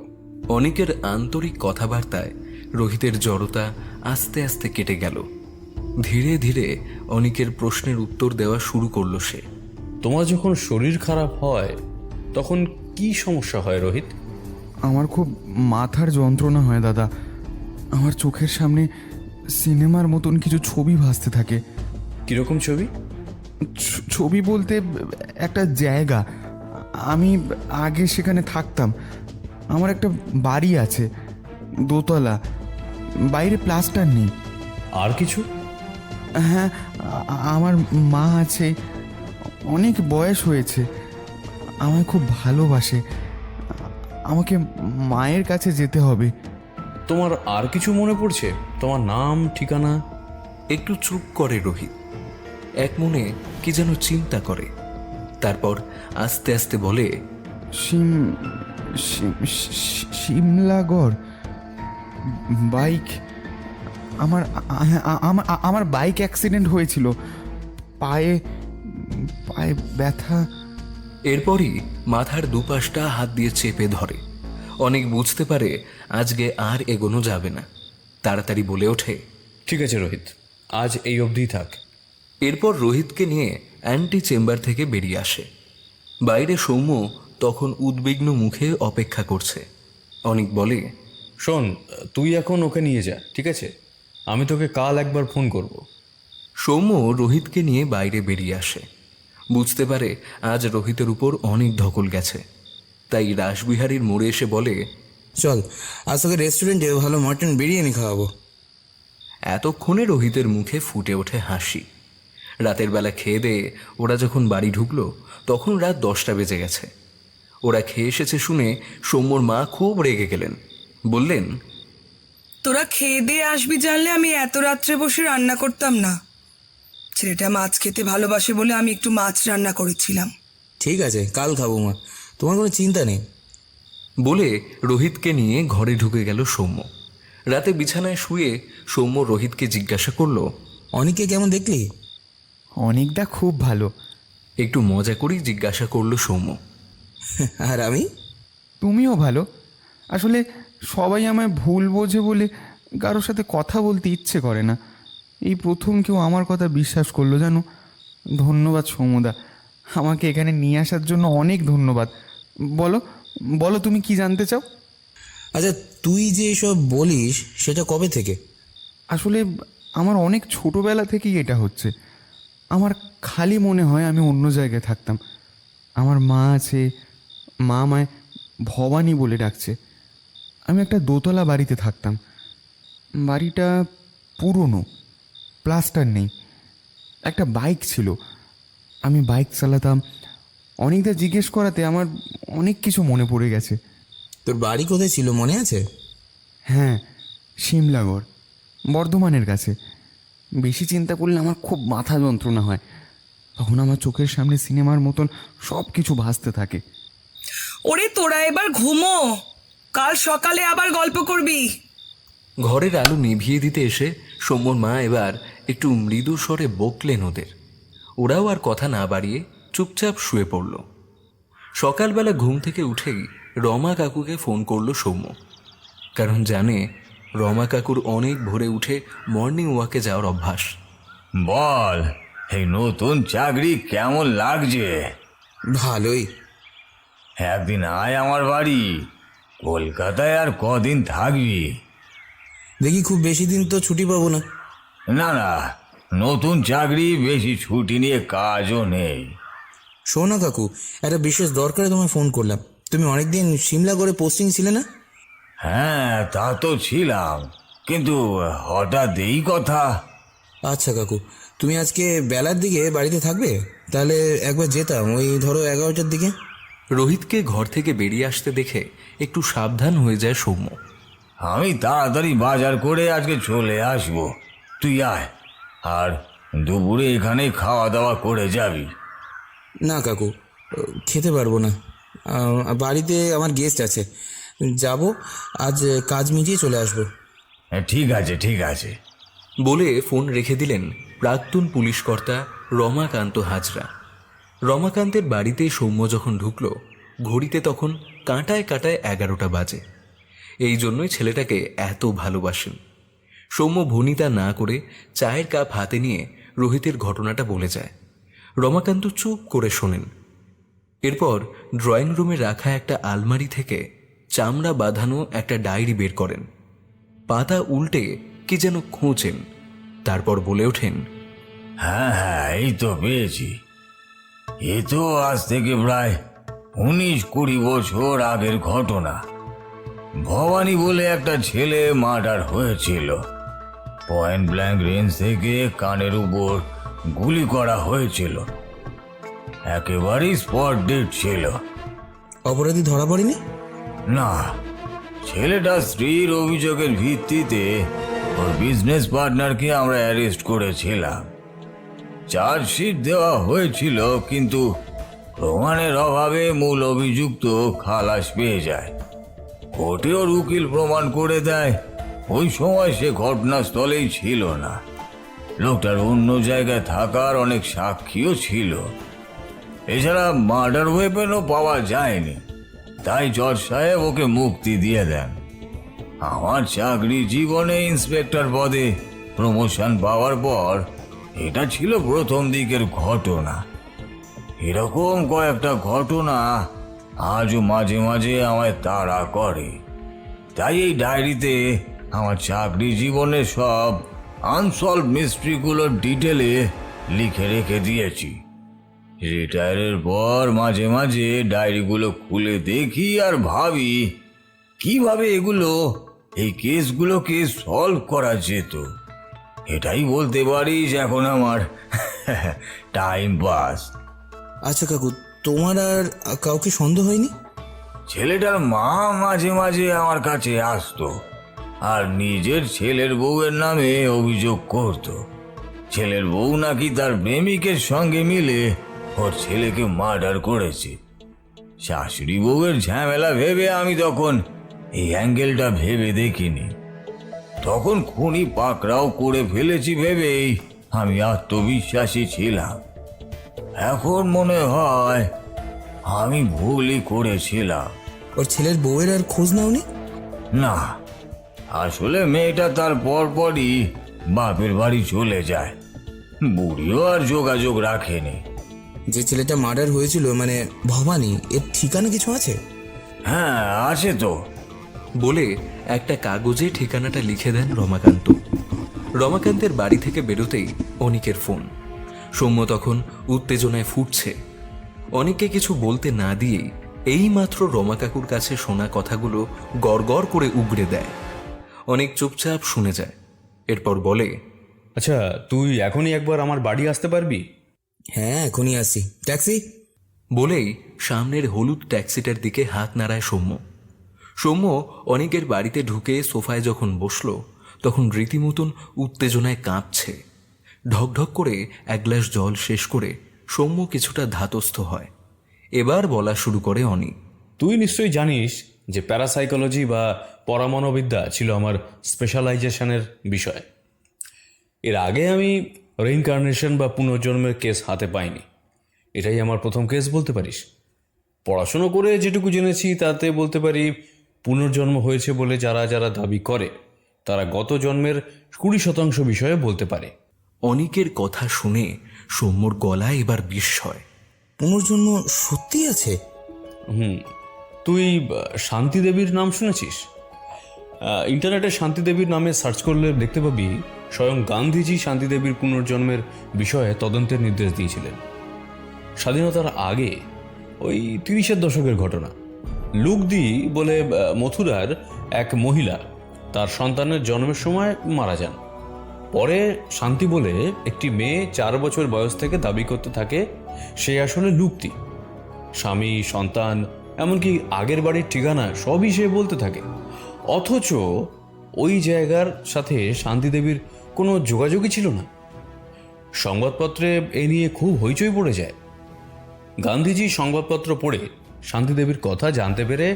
অনেকের আন্তরিক কথাবার্তায় রোহিতের জড়তা আস্তে আস্তে কেটে গেল। ধীরে ধীরে অনেকের প্রশ্নের উত্তর দেওয়া শুরু করলো সে। তোমার যখন শরীর খারাপ হয় তখন কি সমস্যা হয় রোহিত? আমার খুব মাথার যন্ত্রণা হয় দাদা। আমার চোখের সামনে সিনেমার মতন কিছু ছবি ভাসতে থাকে। কিরকম ছবি? ছবি বলতে একটা জায়গা, আমি আগে সেখানে থাকতাম। আমার একটা বাড়ি আছে, দোতলা, বাইরে প্লাস্টার নেই। আর কিছু? হ্যাঁ, আমার মা আছে, অনেক বয়স হয়েছে, আমায় খুব ভালোবাসে। আমাকে মায়ের কাছে যেতে হবে। তোমার আর কিছু মনে পড়ছে? তোমার নাম, ঠিকানা? একটু চুপ করে রোহিত, এক মনে কি যেন চিন্তা করে। তারপর আস্তে আস্তে বলে, সিমলাগড়। বাইক, আমার বাইক অ্যাক্সিডেন্ট হয়েছিল, পায়ে পায়ে ব্যথা। এরপরই মাথার দুপাশটা হাত দিয়ে চেপে ধরে। অনেক বুঝতে পারে আজকে আর এগোনো যাবে না। তাড়াতাড়ি বলে ওঠে, ঠিক আছে রোহিত, আজ এই অবধি থাক। এরপর রোহিতকে নিয়ে অ্যান্টি চেম্বার থেকে বেরিয়ে আসে। বাইরে সৌম্য তখন উদ্বিগ্ন মুখে অপেক্ষা করছে। অনেক বলে, শোন, তুই এখন ওকে নিয়ে যা, ঠিক আছে? আমি তোকে কাল একবার ফোন করব। সৌম্য রোহিতকে নিয়ে বাইরে বেরিয়ে আসে। বুঝতে পারে আজ রোহিতের উপর অনেক ধকল গেছে, তাই রাসবিহারীর মোড়ে এসে বলে, চল আজ তোকে রেস্টুরেন্টে ভালো মটন বিরিয়ানি খাওয়াবো। এতক্ষণে রোহিতের মুখে ফুটে ওঠে হাসি। রাতের বেলা খেয়ে দিয়ে ওরা যখন বাড়ি ঢুকলো তখন রাত 10টা বেজে গেছে। ওরা খেয়ে এসেছে শুনে সৌম্যর মা খুব রেগে গেলেন। বললেন, তোরা খেয়ে দিয়ে আসবি জানলে আমি এত রাত্রে বসে রান্না করতাম না। ছেলেটা মাছ খেতে ভালোবাসে বলে আমি একটু মাছ রান্না করেছিলাম। ঠিক আছে, কাল খাবো মা, তোমার কোনো চিন্তা নেই। বলে রোহিতকে নিয়ে ঘরে ঢুকে গেল সৌম্য। রাতে বিছানায় শুয়ে সৌম্য রোহিতকে জিজ্ঞাসা করলো, অনেককে কেমন দেখলি? অনেকটা খুব ভালো। একটু মজা করেই জিজ্ঞাসা করলো সৌম্য। আর আমি? তুমিও ভালো। আসলে সবাই আমায় ভুল বোঝে বলে কারোর সাথে কথা বলতে ইচ্ছে করে না। এই প্রথম কেউ আমার কথা বিশ্বাস করলো জানো। ধন্যবাদ সৌম্যদা, আমাকে এখানে নিয়ে আসার জন্য অনেক ধন্যবাদ। বলো বলো, তুমি কি জানতে চাও? আচ্ছা, তুই যে এসব বলিস সেটা কবে থেকে? আসলে আমার অনেক ছোটোবেলা থেকেই এটা হচ্ছে। আমার খালি মনে হয় আমি অন্য জায়গায় থাকতাম। আমার মা আছে, মা আমায় ভবানী বলে ডাকছে। আমি একটা দোতলা বাড়িতে থাকতাম। বাড়িটা পুরনো, প্লাস্টার নেই। একটা বাইক ছিল, আমি বাইক চালাতাম। অনেকটা জিজ্ঞেস করাতে আমার অনেক কিছু মনে পড়ে গেছে। তোর বাড়ি কোথায় ছিল মনে আছে? হ্যাঁ, সিমলাগড়, বর্ধমানের কাছে। বেশি চিন্তা করলে আমার খুব মাথা যন্ত্রণা হয়। তখন আমার চোখের সামনে সিনেমার মতন সব কিছু ভাসতে থাকে। ওরে তোরা এবার ঘুমো, কাল সকালে আবার গল্প করবি। ঘরের আলো নিভিয়ে দিতে এসে সৌম্যর মা এবার একটু মৃদু স্বরে বকলেন ওদের। ওরাও আর কথা না বাড়িয়ে চুপচাপ শুয়ে পড়ল। সকালবেলা ঘুম থেকে উঠেই রমা কাকুকে ফোন করলো সৌম্য, কারণ জানে রমা কাকুর অনেক ভোরে উঠে মর্নিং ওয়াকে যাওয়ার অভ্যাস। বল, এই নতুন চাকরি কেমন লাগছে? ভালোই। একদিন আয় আমার বাড়ি। কলকাতায় আর কদিন থাকবি? দেখি, খুব বেশি দিন তো ছুটি পাবো না। না না, নতুন চাকরি, বেশি ছুটি নিয়ে কাজও নেই। শোনো কাকু, একটা বিশেষ দরকারে তোমায় ফোন করলাম। তুমি অনেকদিন সিমলা করে পোস্টিং ছিলে না? হ্যাঁ, তা তো ছিলাম, কিন্তু হঠাৎ এই কথা। আচ্ছা কাকু, তুমি আজকে বেলার দিকে বাড়িতে থাকবে? তাহলে একবার যেতাম, ওই ধরো 11টার দিকে। রোহিতকে ঘর থেকে বেরিয়ে আসতে দেখে একটু সাবধান হয়ে যায় সৌম্য। আমি তাড়াতাড়ি বাজার করে আজকে চলে আসবো, তুই আয়। আর দুপুরে এখানে খাওয়া দাওয়া করে যাবি। না কাকু, খেতে পারবো না। বাড়িতে আমার গেস্ট আছে, যাব আজ, কাজ মিটিয়ে চলে আসবো। ঠিক আছে ঠিক আছে। বলে ফোন রেখে দিলেন প্রাক্তন পুলিশকর্তা রমাকান্ত হাজরা। রমাকান্তের বাড়িতে সৌম্য যখন ঢুকল, ঘড়িতে তখন কাঁটায় কাঁটায় 11টা বাজে। এই জন্যই ছেলেটাকে এত ভালোবাসেন। সৌম্য ভনিতা না করে চায়ের কাপ হাতে নিয়ে রোহিতের ঘটনাটা বলে যায়। রমাকান্ত চুপ করে শোনেন। এরপর ড্রয়িং রুমে রাখা একটা আলমারি থেকে চামড়া বাঁধানো একটা ডায়েরি বের করেন। পাতা উল্টে কি যেন খোঁচেন, তারপর বলে ওঠেন, হ্যাঁ হ্যাঁ, এই তো পেয়েছি। এ তো আজ থেকে প্রায় 19-20 বছর আগের ঘটনা। ভবানী বলে একটা ছেলে মার্ডার হয়েছিল। পয়েন্ট ব্ল্যাঙ্ক রেঞ্জ থেকে কানের উপর গুলি করা হয়েছিল। একেবারেই স্পট ডেট ছিল। অপরাধী ধরা পড়েনি? না, ছেলেটার স্ত্রীর অভিযোগের ভিত্তিতে ওর বিজনেস পার্টনারকে আমরা অ্যারেস্ট করেছিলাম। চার্জশিট দেওয়া হয়েছিল, কিন্তু প্রমাণের অভাবে মূল অভিযুক্ত খালাস পেয়ে যায়। কোর্টে ওর উকিল প্রমাণ করে দেয় ওই সময় সে ঘটনাস্থলেই ছিল না। লোকটার অন্য জায়গায় থাকার অনেক সাক্ষীও ছিল। এছাড়া মার্ডার ওয়েপেনও পাওয়া যায়নি, তাই জজ সাহেব ওকে মুক্তি দিয়ে দেন। আমার চাকরি জীবনে ইন্সপেক্টর পদে প্রমোশন পাওয়ার পর এটা ছিল প্রথম দিকের ঘটনা। এরকম কয়েকটা ঘটনা আজও মাঝে মাঝে আমায় তাড়া করে। তাই এই ডায়েরিতে আমার চাকরি জীবনের সব আনসলভ মিস্ট্রিগুলোর ডিটেলে লিখে রেখে দিয়েছি। রিটায়ারের পর মাঝে মাঝে ডায়েরিগুলো খুলে দেখি আর ভাবি কিভাবে এই কেসগুলোকে সলভ করা যেত। এটাই বলতে পারিস এখন আমার টাইম পাস। আচ্ছা কাকু, তোমার আর কাউকে সন্দেহ হয়নি? ছেলেটার মা মাঝে মাঝে আমার কাছে আসতো আর নিজের ছেলের বউয়ের নামে অভিযোগ করত। ছেলের বউ নাকি তার প্রেমিকের সঙ্গে মিলে ওর ছেলেকে মার্ডার করেছে। শাশুড়ি বউয়ের ঝামেলা ভেবে আমি তখন এই অ্যাঙ্গেলটা ভেবে দেখিনি। তখন খুনি পাকড়াও করে ফেলেছি ভেবেই আমি আত্মবিশ্বাসী ছিলাম। এখন মনে হয় আমি ভুলই করেছিলাম। ওর ছেলের বউয়ের আর খোঁজ নাওনি? না, আসলে মেয়েটা তার পরপরই বাপের বাড়ি চলে যায়। বুড়িও আর যোগাযোগ রাখেনি। যে ছেলেটা মার্ডার হয়েছিল মানে ভবানী, এর ঠিকানা কিছু আছে? হ্যাঁ, আছে তো। বলে একটা কাগজে ঠিকানাটা লিখে দেন রমাকান্ত। রমাকান্তের বাড়ি থেকে বেরোতেই অনিকের ফোন। সৌম্য তখন উত্তেজনায় ফুটছে। অনিককে কিছু বলতে না দিয়েই এইমাত্র রমা কাকুর কাছে শোনা কথাগুলো গড়গড় করে উগড়ে দেয়। অনেক চুপচাপ শুনে যায়। এরপর বলে, আচ্ছা, তুই এখনই একবার আমার বাড়ি আসতে পারবি? হ্যাঁ, এখনই আসি। ট্যাক্সি? বলেই সামনের হলুদ ট্যাক্সিটার দিকে হাত নাড়ায় সৌম্য। সৌম্য অনেকের বাড়িতে ঢুকে সোফায় যখন বসলো তখন রীতিমতন উত্তেজনায় কাঁপছে। ঢকঢক করে এক গ্লাস জল শেষ করে সৌম্য কিছুটা ধাতস্থ হয়। এবার বলা শুরু করে অনি। তুই নিশ্চয়ই জানিস যে প্যারাসাইকোলজি বা পরামনোবিদ্যা ছিল আমার স্পেশালাইজেশনের বিষয়। এর আগে আমি রিইনকার্নেশন বা পুনর্জন্মের কেস হাতে পাইনি। এটাই আমার প্রথম কেস বলতে পারিস। পড়াশুনো করে যেটুকু জেনেছি তাতে বলতে পারি পুনর্জন্ম হয়েছে বলে যারা যারা দাবি করে তারা গত জন্মের 20% বিষয়ে বলতে পারে। অনিকের কথা শুনে সৌম্যর গলায় এবার বিস্ময়। পুনর্জন্ম সত্যি আছে? তুই শান্তি দেবীর নাম শুনেছিস? ইন্টারনেটে শান্তি দেবীর নামে সার্চ করলে দেখতে পাবি স্বয়ং গান্ধীজি শান্তি দেবীর পুনর্জন্মের বিষয়ে তদন্তের নির্দেশ দিয়েছিলেন। স্বাধীনতার আগে ওই 30-এর দশকের ঘটনা। লুকদি বলে মথুরার এক মহিলা তার সন্তানের জন্মের সময় মারা যান। পরে শান্তি বলে একটি মেয়ে 4 বছর বয়স থেকে দাবি করতে থাকে সে আসলে লুকদি। স্বামী, সন্তান, এমনকি আগের বাড়ির ঠিকানা সবই সে বলতে থাকে। অথচ ওই জায়গার সাথে শান্তি দেবীর কোনো যোগাযোগই ছিল না। সংবাদপত্রে এ নিয়ে খুব হইচই পড়ে যায়। গান্ধীজি সংবাদপত্র পড়ে শান্তি দেবীর কথা জানতে পেরে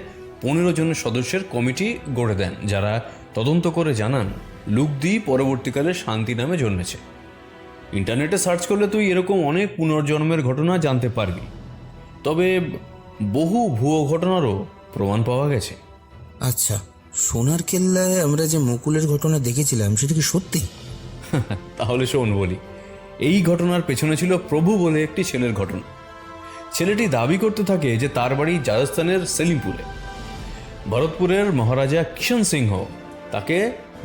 15 জনের সদস্যের কমিটি গড়ে দেন, যারা তদন্ত করে জানান লুকদি পরবর্তীকালে শান্তি নামে জন্মেছে। ইন্টারনেটে সার্চ করলে তুই এরকম অনেক পুনর্জন্মের ঘটনা জানতে পারবি। তবে বহু ভুয়ো ঘটনারও প্রমাণ পাওয়া গেছে। আচ্ছা, সোনার কেল্লায় আমরা যে মুকুলের ঘটনা দেখেছিলাম সেটা কি সত্যি? তাহলে শোন বলি। এই ঘটনার পেছনে ছিল প্রভু বলে একটি ছেলের ঘটনা। ছেলেটি দাবি করতে থাকে যে তার বাড়ি রাজস্থানের সেলিমপুরে। ভরতপুরের মহারাজা কিষণ সিংহ তাকে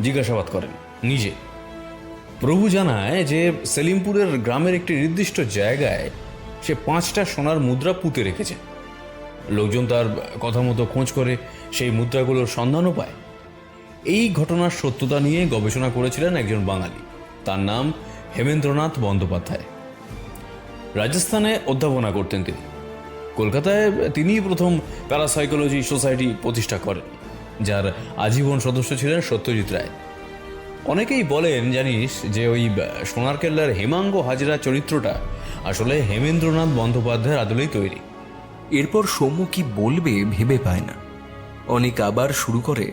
জিজ্ঞাসাবাদ করেন নিজে। প্রভু জানায় যে সেলিমপুরের গ্রামের একটি নির্দিষ্ট জায়গায় সে 5টা সোনার মুদ্রা পুঁতে রেখেছে। লোকজন তার কথা মতো খোঁজ করে সেই মুদ্রাগুলোর সন্ধানও পায়। এই ঘটনার সত্যতা নিয়ে গবেষণা করেছিলেন একজন বাঙালি, তার নাম হেমেন্দ্রনাথ বন্দ্যোপাধ্যায়। রাজস্থানে অধ্যাপনা করতেন তিনি। কলকাতায় তিনিই প্রথম প্যারাসাইকোলজি সোসাইটি প্রতিষ্ঠা করেন, যার আজীবন সদস্য ছিলেন সত্যজিৎ রায়। অনেকেই বলেন জানিস যে ওই সোনার কেল্লার হেমাঙ্গ হাজরা চরিত্রটা আসলে হেমেন্দ্রনাথ বন্দ্যোপাধ্যায়ের আদলেই তৈরি। এরপর সৌম্য কি বলবে ভেবে পায় না। অনিক আবার শুরু করে,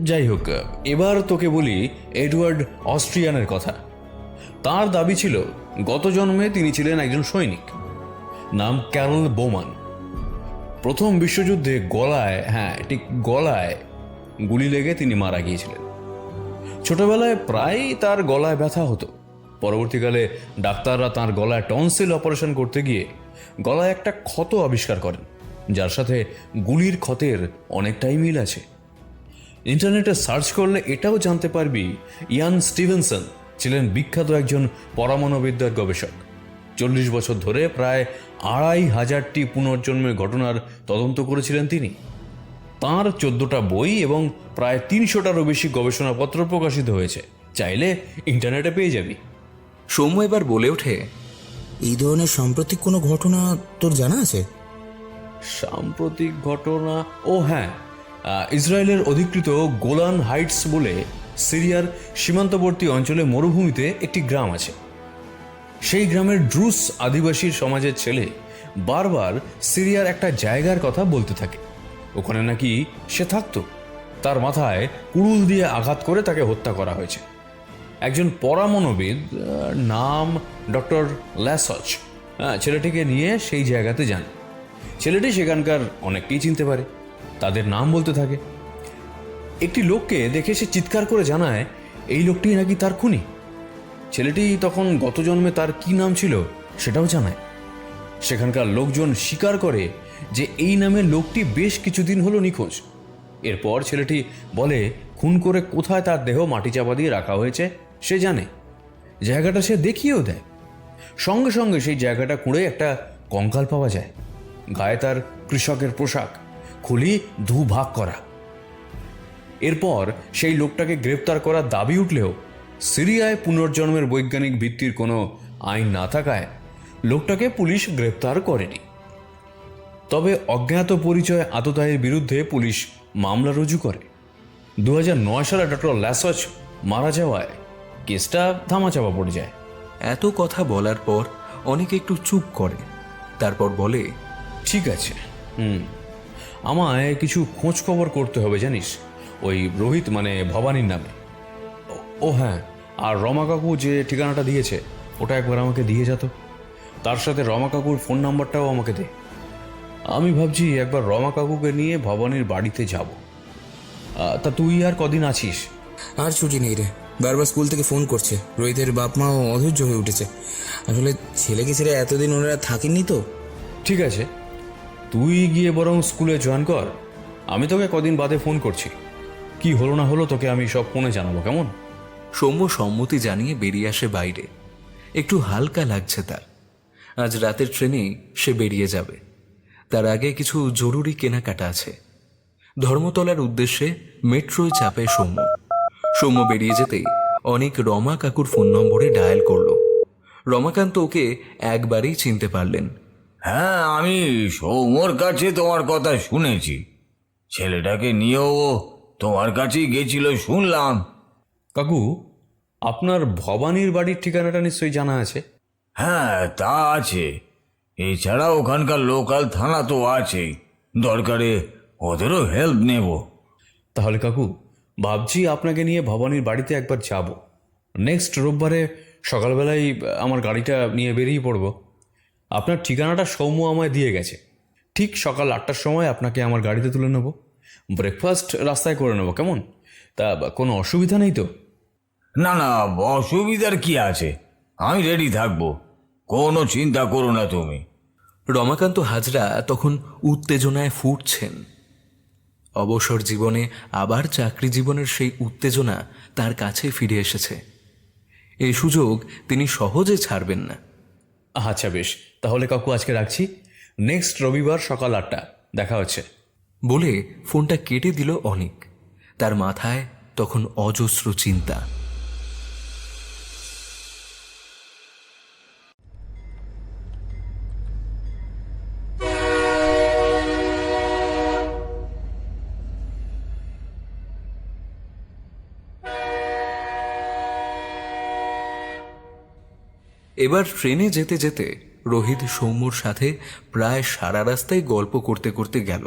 যাই হোক, এবার তোকে বলি এডওয়ার্ড অস্ট্রিয়ানের কথা। তার দাবি ছিল গত জন্মে তিনি ছিলেন একজন সৈনিক, নাম ক্যারল বোমান। প্রথম বিশ্বযুদ্ধে গলায় গুলি লেগে তিনি মারা গিয়েছিলেন। ছোটবেলায় প্রায়ই তার গলায় ব্যথা হতো। পরবর্তীকালে ডাক্তাররা তার গলায় টনসিল অপারেশন করতে গিয়ে গলায় একটা ক্ষত আবিষ্কার করেন, যার সাথে গুলির ক্ষতের অনেকটাই মিল আছে। ইন্টারনেটে সার্চ করলে এটাও জানতে পারবি ইয়ান স্টিভেনসন ছিলেন বিখ্যাত একজন পরমাণুবিদ্যার গবেষক। 40 বছর ধরে প্রায় 2500টি পুনর্জন্মের ঘটনার তদন্ত করেছিলেন তিনি। তাঁর 14টা বই এবং প্রায় 300টারও বেশি গবেষণাপত্র প্রকাশিত হয়েছে। চাইলে ইন্টারনেটে পেয়ে যাবি। সৌম্য এবার বলে ওঠে, এই ধরনের সাম্প্রতিক কোনো ঘটনা তোর জানা আছে? সাম্প্রতিক ঘটনা? ও হ্যাঁ, ইসরায়েলের অধিকৃত গোলান হাইটস বলে সিরিয়ার সীমান্তবর্তী অঞ্চলে মরুভূমিতে একটি গ্রাম আছে। সেই গ্রামের ড্রুস আদিবাসীর সমাজের ছেলে বারবার সিরিয়ার একটা জায়গার কথা বলতে থাকে। ওখানে নাকি সে থাকতো। তার মাথায় কুড়ুল দিয়ে আঘাত করে তাকে হত্যা করা হয়েছে। একজন পরামনোবিদ, নাম ডক্টর ল্যাসচ, ছেলেটিকে নিয়ে সেই জায়গাতে যান। ছেলেটি সেখানকার অনেককেই চিনতে পারে, তাদের নাম বলতে থাকে। একটি লোককে দেখে সে চিৎকার করে জানায় এই লোকটি নাকি তার খুনি। ছেলেটি তখন গত জন্মে তার কি নাম ছিল সেটাও জানায়। সেখানকার লোকজন স্বীকার করে যে এই নামের লোকটি বেশ কিছুদিন হলো নিখোঁজ। এরপর ছেলেটি বলে খুন করে কোথায় তার দেহ মাটি চাপা দিয়ে রাখা হয়েছে সে জানে। জায়গাটা সে দেখিয়েও দেয়। সঙ্গে সঙ্গে সেই জায়গাটা খুঁড়ে একটা কঙ্কাল পাওয়া যায়। গায়ে তার কৃষকের পোশাক, খুলি দুভাগ করা। এরপর সেই লোকটাকে গ্রেপ্তার করার দাবি উঠলেও সিরিয়ায় পুনর্জন্মের বৈজ্ঞানিক ভিত্তির কোনো আইন না থাকায় লোকটাকে পুলিশ গ্রেপ্তার করেনি। তবে অজ্ঞাত পরিচয় আততায়ীর বিরুদ্ধে পুলিশ মামলা রুজু করে। 2009 সালে ডক্টর ল্যাসচ মারা যাওয়ায় কেসটা ধামাচাপা পড়ে যায়। এত কথা বলার পর অনেকে একটু চুপ করে, তারপর বলে, ঠিক আছে, আমায় কিছু খোঁজ খবর করতে হবে জানিস, ওই রোহিত মানে ভবানীর নামে। ও হ্যাঁ, আর রমা কাকু যে ঠিকানাটা দিয়েছে ওটা একবার আমাকে দিয়ে যেত। তার সাথে রমা কাকুর ফোন নাম্বারটাও আমাকে দে। আমি ভাবছি একবার রমা কাকুকে নিয়ে ভবানীর বাড়িতে যাব। তা তুই আর কদিন আছিস? আর ছুটি নেই রে, বারবার স্কুল থেকে ফোন করছে। রোহিতের বাপ মাও অধৈর্য হয়ে উঠেছে। আসলে ছেলেকে ছেড়ে এতদিন ওনারা থাকেননি তো। ঠিক আছে, তুই গিয়ে বরং স্কুলে জয়েন কর। আমি তোকে কদিন বাদে ফোন করছি। কি হলো না হলো তোকে আমি সব ফোনে জানাবো, কেমন? সৌম্য সম্মতি জানিয়ে বেরিয়ে আসে বাইরে। একটু হালকা লাগছে তার। আজ রাতের ট্রেনেই সে বেরিয়ে যাবে। তার আগে কিছু জরুরি কেনাকাটা আছে। ধর্মতলার উদ্দেশ্যে মেট্রোয় চাপে সৌম্য। সৌম্য বেরিয়ে যেতেই অনেক রমা কাকুর ফোন নম্বরে ডায়াল করল। রমাকান্ত ওকে একবারেই চিনতে পারলেন। হ্যাঁ, আমি সৌম্যর কাছে তোমার কথা শুনেছি। ছেলেটাকে নিয়েও ও তোমার কাছেই গেছিল শুনলাম। কাকু, আপনার ভবানীর বাড়ির ঠিকানাটা নিশ্চয়ই জানা আছে? হ্যাঁ, তা আছে। এছাড়া ওখানকার লোকাল থানা তো আছেই, দরকারে ওদেরও হেল্প নেব। তাহলে কাকু, ভাবছি আপনাকে নিয়ে ভবানীর বাড়িতে একবার যাব। নেক্সট রোববারে সকালবেলায় আমার গাড়িটা নিয়ে বেরিয়ে পড়ব। আপনার ঠিকানাটা সৌম্য আমায় দিয়ে গেছে। ঠিক সকাল 8টার সময় আপনাকে আমার গাড়িতে তুলে নেব। ব্রেকফাস্ট রাস্তায় করে নেব, কেমন? তা কোনো অসুবিধা নেই তো? না না, অসুবিধার কি আছে, আমি রেডি থাকবো, কোনো চিন্তা করো না তুমি। রমাকান্ত হাজরা তখন উত্তেজনায় ফুটছেন। অবসর জীবনে আবার চাকরি জীবনের সেই উত্তেজনা তার কাছে ফিরে এসেছে। এই সুযোগ তিনি সহজে ছাড়বেন না। আচ্ছা বেশ, তাহলে কাকু আজকে রাখছি। নেক্সট রবিবার সকাল 8টা দেখা হচ্ছে। বলে ফোনটা কেটে দিল অনিক। তার মাথায় তখন অজস্র চিন্তা। এবার ট্রেনে যেতে যেতে রোহিত সৌম্যর সাথে প্রায় সারা রাস্তায় গল্প করতে করতে গেল।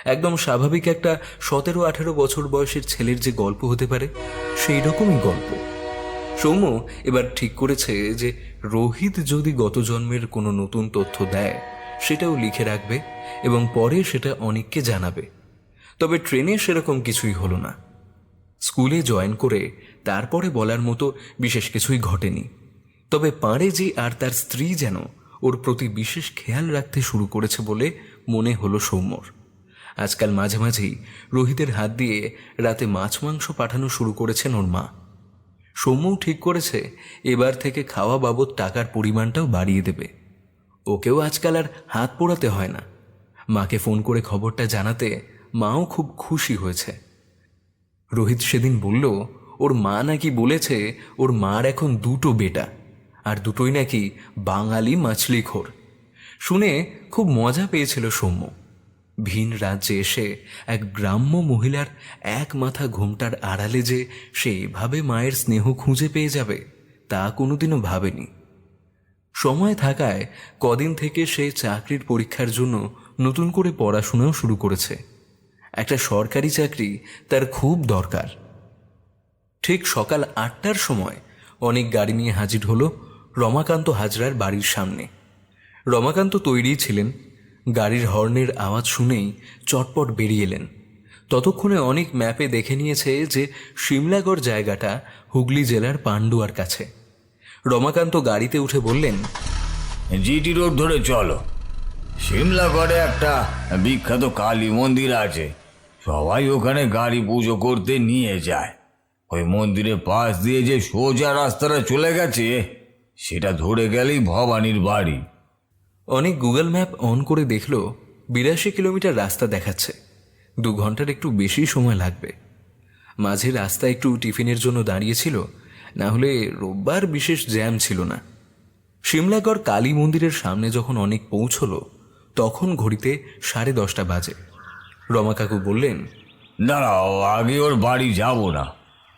একদম স্বাভাবিক একটা 17-18 বছর বয়সের ছেলের যে গল্প হতে পারে সেই রকমই গল্প। সৌম্য এবার ঠিক করেছে যে রোহিত যদি গত জন্মের কোনো নতুন তথ্য দেয় সেটাও লিখে রাখবে এবং পরে সেটা অনিককে জানাবে। তবে ট্রেনে সেরকম কিছুই হলো না। স্কুলে জয়েন করে তারপরে বলার মতো বিশেষ কিছুই ঘটেনি। তবে পাঁড়েজি আর তার স্ত্রী যেন ওর প্রতি বিশেষ খেয়াল রাখতে শুরু করেছে বলে মনে হলো সৌম্যর। আজকাল মাঝে মাঝেই রোহিতের হাত দিয়ে রাতে মাছ মাংস পাঠানো শুরু করেছেন ওর মা। সৌম্যও ঠিক করেছে এবার থেকে খাওয়া বাবদ টাকার পরিমাণটাও বাড়িয়ে দেবে। ওকেও আজকাল আর হাত পোড়াতে হয় না। মাকে ফোন করে খবরটা জানাতে মাও খুব খুশি হয়েছে। রোহিত সেদিন বলল ওর মা নাকি বলেছে ওর মার এখন 2টো বেটা, আর দুটোই নাকি বাঙালি মাছলিখোর। শুনে খুব মজা পেয়েছিল সৌম্য। ভিন রাজ্যে এসে এক গ্রাম্য মহিলার এক মাথা ঘোমটার আড়ালে যে সে এভাবে মায়ের স্নেহ খুঁজে পেয়ে যাবে তা কোনোদিনও ভাবেনি। সময় থাকায় কদিন থেকে সে চাকরির পরীক্ষার জন্য নতুন করে পড়াশোনাও শুরু করেছে। একটা সরকারি চাকরি তার খুব দরকার। ঠিক সকাল 8টার সময় অনেক গাড়ি নিয়ে হাজির হলো রমাকান্ত হাজরার বাড়ির সামনে। রমাকান্ত তৈরিই ছিলেন। গাড়ির হর্নের আওয়াজ শুনেই চটপট বেরিয়ে এলেন। ততক্ষণে অনেক ম্যাপে দেখে নিয়েছে যে সিমলাগড় জায়গাটা হুগলি জেলার পান্ডুয়ার কাছে। রমাকান্ত গাড়িতে উঠে বললেন, জিটি রোড ধরে চলো। সিমলাগড়ে একটা বিখ্যাত কালী মন্দির আছে, সবাই ওখানে গাড়ি পুজো করতে নিয়ে যায়। ওই মন্দিরের পাশ দিয়ে যে সোজা রাস্তাটা চলে গেছে সেটা ধরে গেলেই ভবানীর বাড়ি। অনেক গুগল ম্যাপ অন করে দেখল 82 কিলোমিটার রাস্তা দেখাচ্ছে। 2 ঘন্টার একটু বেশি সময় লাগবে। মাঝে রাস্তা একটু টিফিনের জন্য দাঁড়িয়েছিল, না হলে রোববার বিশেষ জ্যাম ছিল না। সিমলাগড় কালী মন্দিরের সামনে যখন অনেক পৌঁছলো তখন ঘড়িতে 10:30 বাজে। রমাকাকু বললেন, দাঁড়াও, আগে ওর বাড়ি যাব না,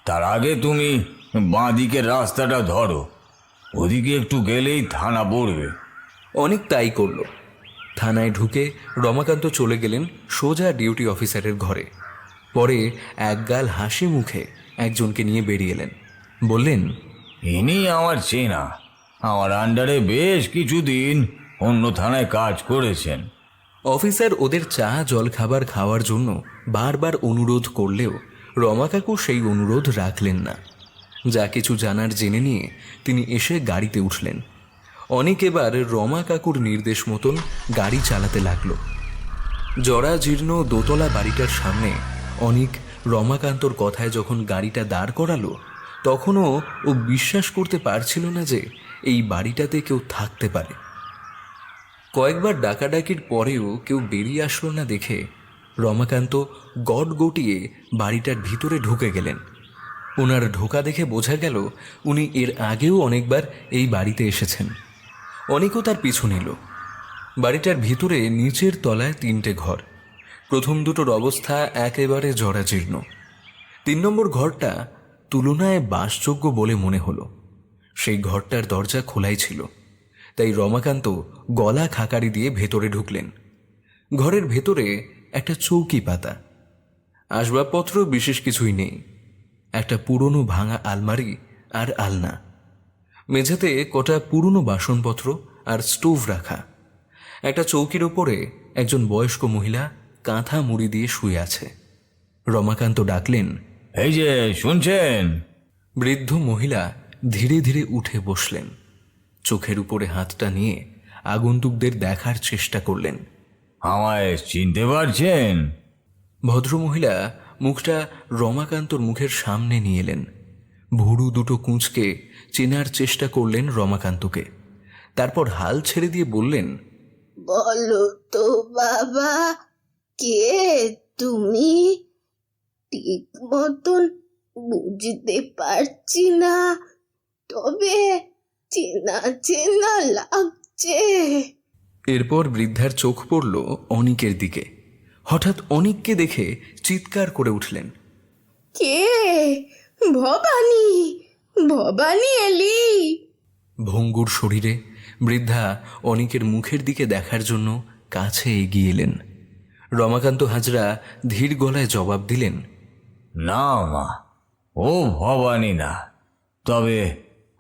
তার আগে তুমি বাঁ দিকের রাস্তাটা ধরো, ওদিকে একটু গেলেই থানা পড়বে। অনেক তাই করল। থানায় ঢুকে রমাকান্ত চলে গেলেন সোজা ডিউটি অফিসারের ঘরে। পরে একগাল হাসি মুখে একজনকে নিয়ে বেরিয়ে এলেন। বললেন, ইনি আমার চেনা, আমার আন্ডারে বেশ কিছুদিন অন্য থানায় কাজ করেছেন। অফিসার ওদের চা জল খাবার খাওয়ার জন্য বারবার অনুরোধ করলেও রমাকাকু সেই অনুরোধ রাখলেন না। যা কিছু জানার জেনে নিয়ে তিনি এসে গাড়িতে উঠলেন। অনেক এবার রমাকাকুর নির্দেশ মতন গাড়ি চালাতে লাগলো। জরাজীর্ণ দোতলা বাড়িটার সামনে অনেক রমাকান্তর কথায় যখন গাড়িটা দাঁড় করালো তখনও ও বিশ্বাস করতে পারছিল না যে এই বাড়িটাতে কেউ থাকতে পারে। কয়েকবার ডাকাডাকির পরেও কেউ বেরিয়ে আসলো না দেখে রমাকান্ত গট গটিয়ে বাড়িটার ভিতরে ঢুকে গেলেন। ওনার ঢোকা দেখে বোঝা গেল উনি এর আগেও অনেকবার এই বাড়িতে এসেছেন। অনেকেও তার পিছু নিল। বাড়িটার ভিতরে নিচের তলায় 3টে ঘর। প্রথম দুটোর অবস্থা একেবারে জরাজীর্ণ। 3 নম্বর ঘরটা তুলনায় বাসযোগ্য বলে মনে হলো। সেই ঘরটার দরজা খোলাই ছিল, তাই রমাকান্ত গলা খাকারি দিয়ে ভেতরে ঢুকলেন। ঘরের ভেতরে একটা চৌকি পাতা, আসবাবপত্র বিশেষ কিছুই নেই। একটা পুরনো ভাঙা আলমারি আর আলনা। মেঝেতে কটা পুরনো বাসনপত্র আর স্টোভ রাখা। একটা চৌকির ওপরে একজন বয়স্ক মহিলা কাঁথা মুড়ি দিয়ে শুয়ে আছে। রমাকান্ত ডাকলেন, এই যে শুনছেন? বৃদ্ধ মহিলা ধীরে ধীরে উঠে বসলেন। চোখের উপরে হাতটা নিয়ে আগন্তুকদের দেখার চেষ্টা করলেন। আমায় চিনতে পারছেন? ভদ্রমহিলা মুখটা রমাকান্তর মুখের সামনে নিয়ে এলেন। ভুরু দুটো কুঁচকে চেনার চেষ্টা করলেন রমাকান্তকে। তারপর হাল ছেড়ে দিয়ে বললেন, বলো তো বাবা, কে তুমি? ঠিক মতন বুঝতে পারছি না, তবে চেনা চেনা লাগছে। এরপর বৃদ্ধার চোখ পড়ল অনিকের দিকে। হঠাৎ অনিককে দেখে চিৎকার করে উঠলেন, কে? ভবানী, ভবানী এলি? ভঙ্গুর শরীরে বৃদ্ধা অনিকের মুখের দিকে দেখার জন্য কাছে এগিয়ে এলেন। রমাকান্ত হাজরা ধীর গলায় জবাব দিলেন, না মা, ও ভবানী না, তবে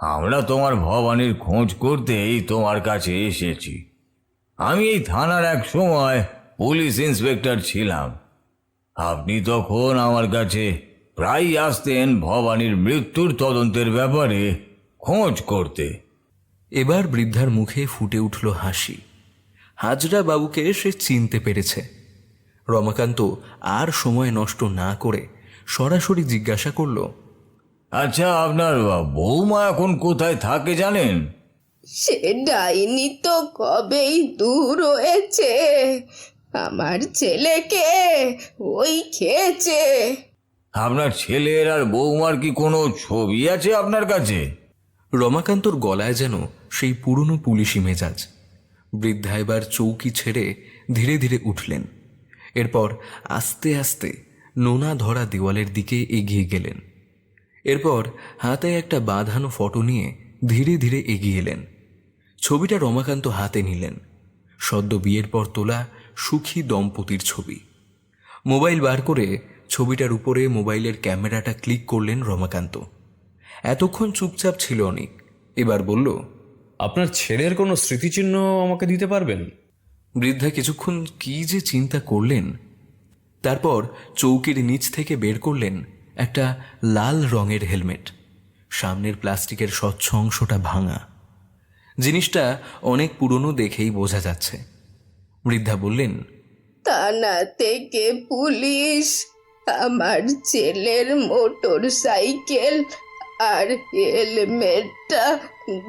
আমরা তোমার ভবানীর খোঁজ করতেই তোমার কাছে এসেছি। আমি এই থানার এক সময় পুলিশ ইন্সপেক্টর ছিলাম। আপনি তখন আমার কাছে প্রায়ই আসতেন ভবানীর মৃত্যুর তদন্তের ব্যাপারে খোঁজ করতে। এবার বৃদ্ধার মুখে ফুটে উঠল হাসি। হাজরা বাবুকে সে চিনতে পেরেছে। রমাকান্ত আর সময় নষ্ট না করে সরাসরি জিজ্ঞাসা করল, আচ্ছা, আপনার বৌমা এখন কোথায় থাকে জানেন? সে ডাইনি তো কবেই দূর হয়েছে, আমার ছেলেকে ওই খেয়েছে। আপনার ছেলের আর বৌমার কি কোনো ছবি আছে আপনার কাছে? রমাকান্তর গলায় যেন সেই পুরনো পুলিশি মেজাজ। বৃদ্ধা এবার চৌকি ছেড়ে ধীরে ধীরে উঠলেন। এরপর আস্তে আস্তে নোনা ধরা দেওয়ালের দিকে এগিয়ে গেলেন। এরপর হাতে একটা বাঁধানো ফটো নিয়ে ধীরে ধীরে এগিয়ে এলেন। ছবিটা রমাকান্ত হাতে নিলেন। সদ্য বিয়ের পর তোলা সুখী দম্পতির ছবি। মোবাইল বার করে ছবিটার উপরে মোবাইলের ক্যামেরাটা ক্লিক করলেন রমাকান্ত। এতক্ষণ চুপচাপ ছিল অনেক। এবার বলল, আপনার ছেলের কোনো স্মৃতিচিহ্ন আমাকে দিতে পারবেন? বৃদ্ধা কিছুক্ষণ কি যে চিন্তা করলেন। তারপর চৌকির নিচ থেকে বের করলেন একটা লাল রঙের হেলমেট। সামনের প্লাস্টিকের স্বচ্ছ অংশটা ভাঙা। জিনিসটা অনেক পুরনো দেখেই বোঝা যাচ্ছে। বৃদ্ধা বললেন, থানা থেকে পুলিশ আমার ছেলের মোটর সাইকেল আর হেলমেটটা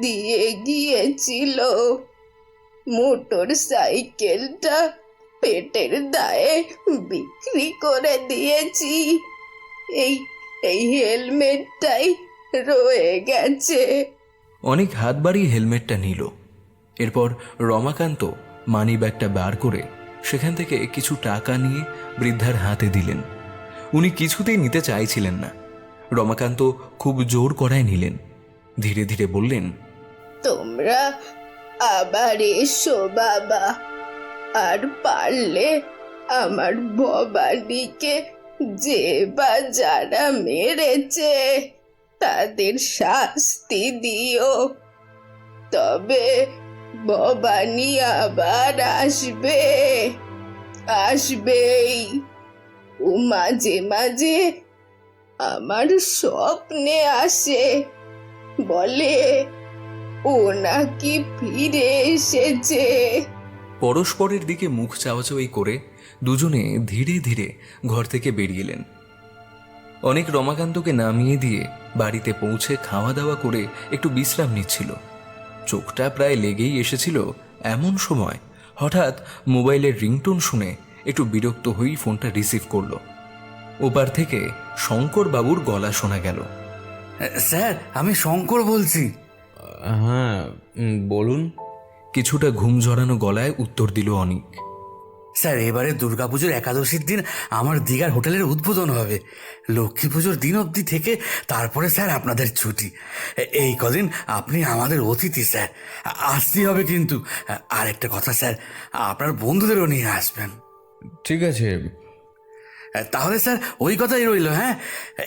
দিয়ে গিয়েছিল। মোটর সাইকেলটা পেটের দায়ে বিক্রি করে দিয়েছি। এই এই হেলমেটটাই রয়ে গেছে। অনেক হাত বাড়িয়ে হেলমেটটা নিল। এরপর রমাকান্ত মানি ব্যাগটা বার করে সেখান থেকে কিছু টাকা নিয়ে বৃদ্ধার হাতে দিলেন। উনি কিছুতেই নিতে চাইছিলেন না। রমাকান্ত খুব জোর করায় নিলেন। ধীরে ধীরে বললেন, তোমরা আবার এসো বাবা, আর পারলে আমার ভবানীকে যে বা যারা মেরেছে তাদের শাস্তি দিও। তবে ভবানী আবার আসবেই। ও মাঝে মাঝে আমার স্বপ্নে আসে, বলে ও নাকি ফিরে এসেছে। পরস্পরের দিকে মুখ চাওয়াচাওয়ি করে দুজনে ধীরে ধীরে ঘর থেকে বেরিয়ে এলেন। অনেক রমাকান্তকে নামিয়ে দিয়ে বাড়িতে পৌঁছে খাওয়া দাওয়া করে একটু বিশ্রাম নিচ্ছিল। চোখটা প্রায় লেগেই এসেছিল। এমন সময় হঠাৎ মোবাইলের রিংটোন শুনে একটু বিরক্ত হয়েই ফোনটা রিসিভ করলো। ওপার থেকে শঙ্কর বাবুর গলা শোনা গেল। স্যার, আমি শঙ্কর বলছি। হ্যাঁ, বলুন। কিছুটা ঘুম ঝরানো গলায় উত্তর দিল অনিক। স্যার, এবারে দুর্গাপুজোর একাদশীর দিন আমার দীঘার হোটেলের উদ্বোধন হবে। লক্ষ্মী পুজোর দিন অবধি থেকে তারপরে স্যার আপনাদের ছুটি। এই কদিন আপনি আমাদের অতিথি স্যার, আসতেই হবে। কিন্তু আর একটা কথা স্যার, আপনার বন্ধুদেরও নিয়ে আসবেন। ঠিক আছে। তাহলে স্যার ওই কথাই রইল। হ্যাঁ,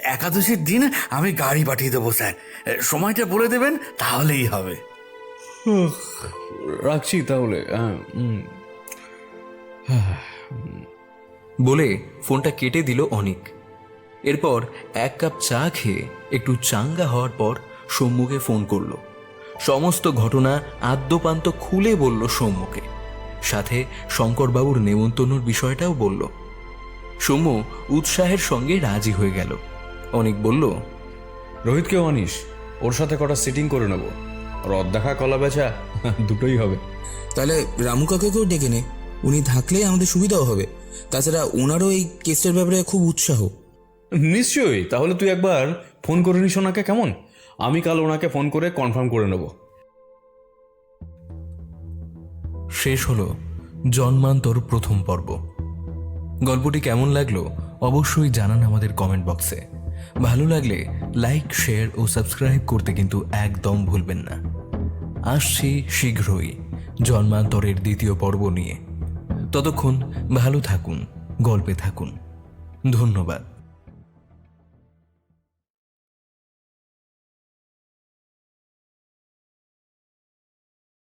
একাদশীর দিন আমি গাড়ি পাঠিয়ে দেবো স্যার। সময়টা বলে দেবেন, তাহলেই হবে। রাখছি তাহলে। বলে ফোনটা কেটে দিল অনিক। এরপর এক কাপ চা খেয়ে একটু চাঙ্গা হওয়ার পর সৌম্যকে ফোন করলো। সমস্ত ঘটনা আদ্যপান্ত খুলে বলল সৌম্যকে। সাথে শঙ্করবাবুর নেমন্তন্নর বিষয়টাও বলল। সৌম্য উৎসাহের সঙ্গে রাজি হয়ে গেল। অনিক বলল, রোহিতকেও আনিস, ওর সাথে কটা সিটিং করে নেব। রদ দেখা কলা বেচা দুটোই হবে। তাহলে রামু কাকাকেও ডেকে নে, উনি থাকলে আমাদের সুবিধাও হবে। তাছাড়া ওনারও এই কেসটার ব্যাপারে খুব উৎসাহ। নিশ্চয়ই। তাহলে তুই একবার ফোন করে নিস ওনাকে, কেমন? আমি কাল ওনাকে ফোন করে কনফার্ম করে নেব। শেষ হলো জন্মান্তর প্রথম পর্ব। গল্পটি কেমন লাগলো অবশ্যই জানান আমাদের কমেন্ট বক্সে। ভালো লাগলে লাইক, শেয়ার ও সাবস্ক্রাইব করতে কিন্তু একদম ভুলবেন না। আসছি শীঘ্রই জন্মান্তরের দ্বিতীয় পর্ব নিয়ে। ততক্ষণ ভালো থাকুন, গল্পে থাকুন। ধন্যবাদ।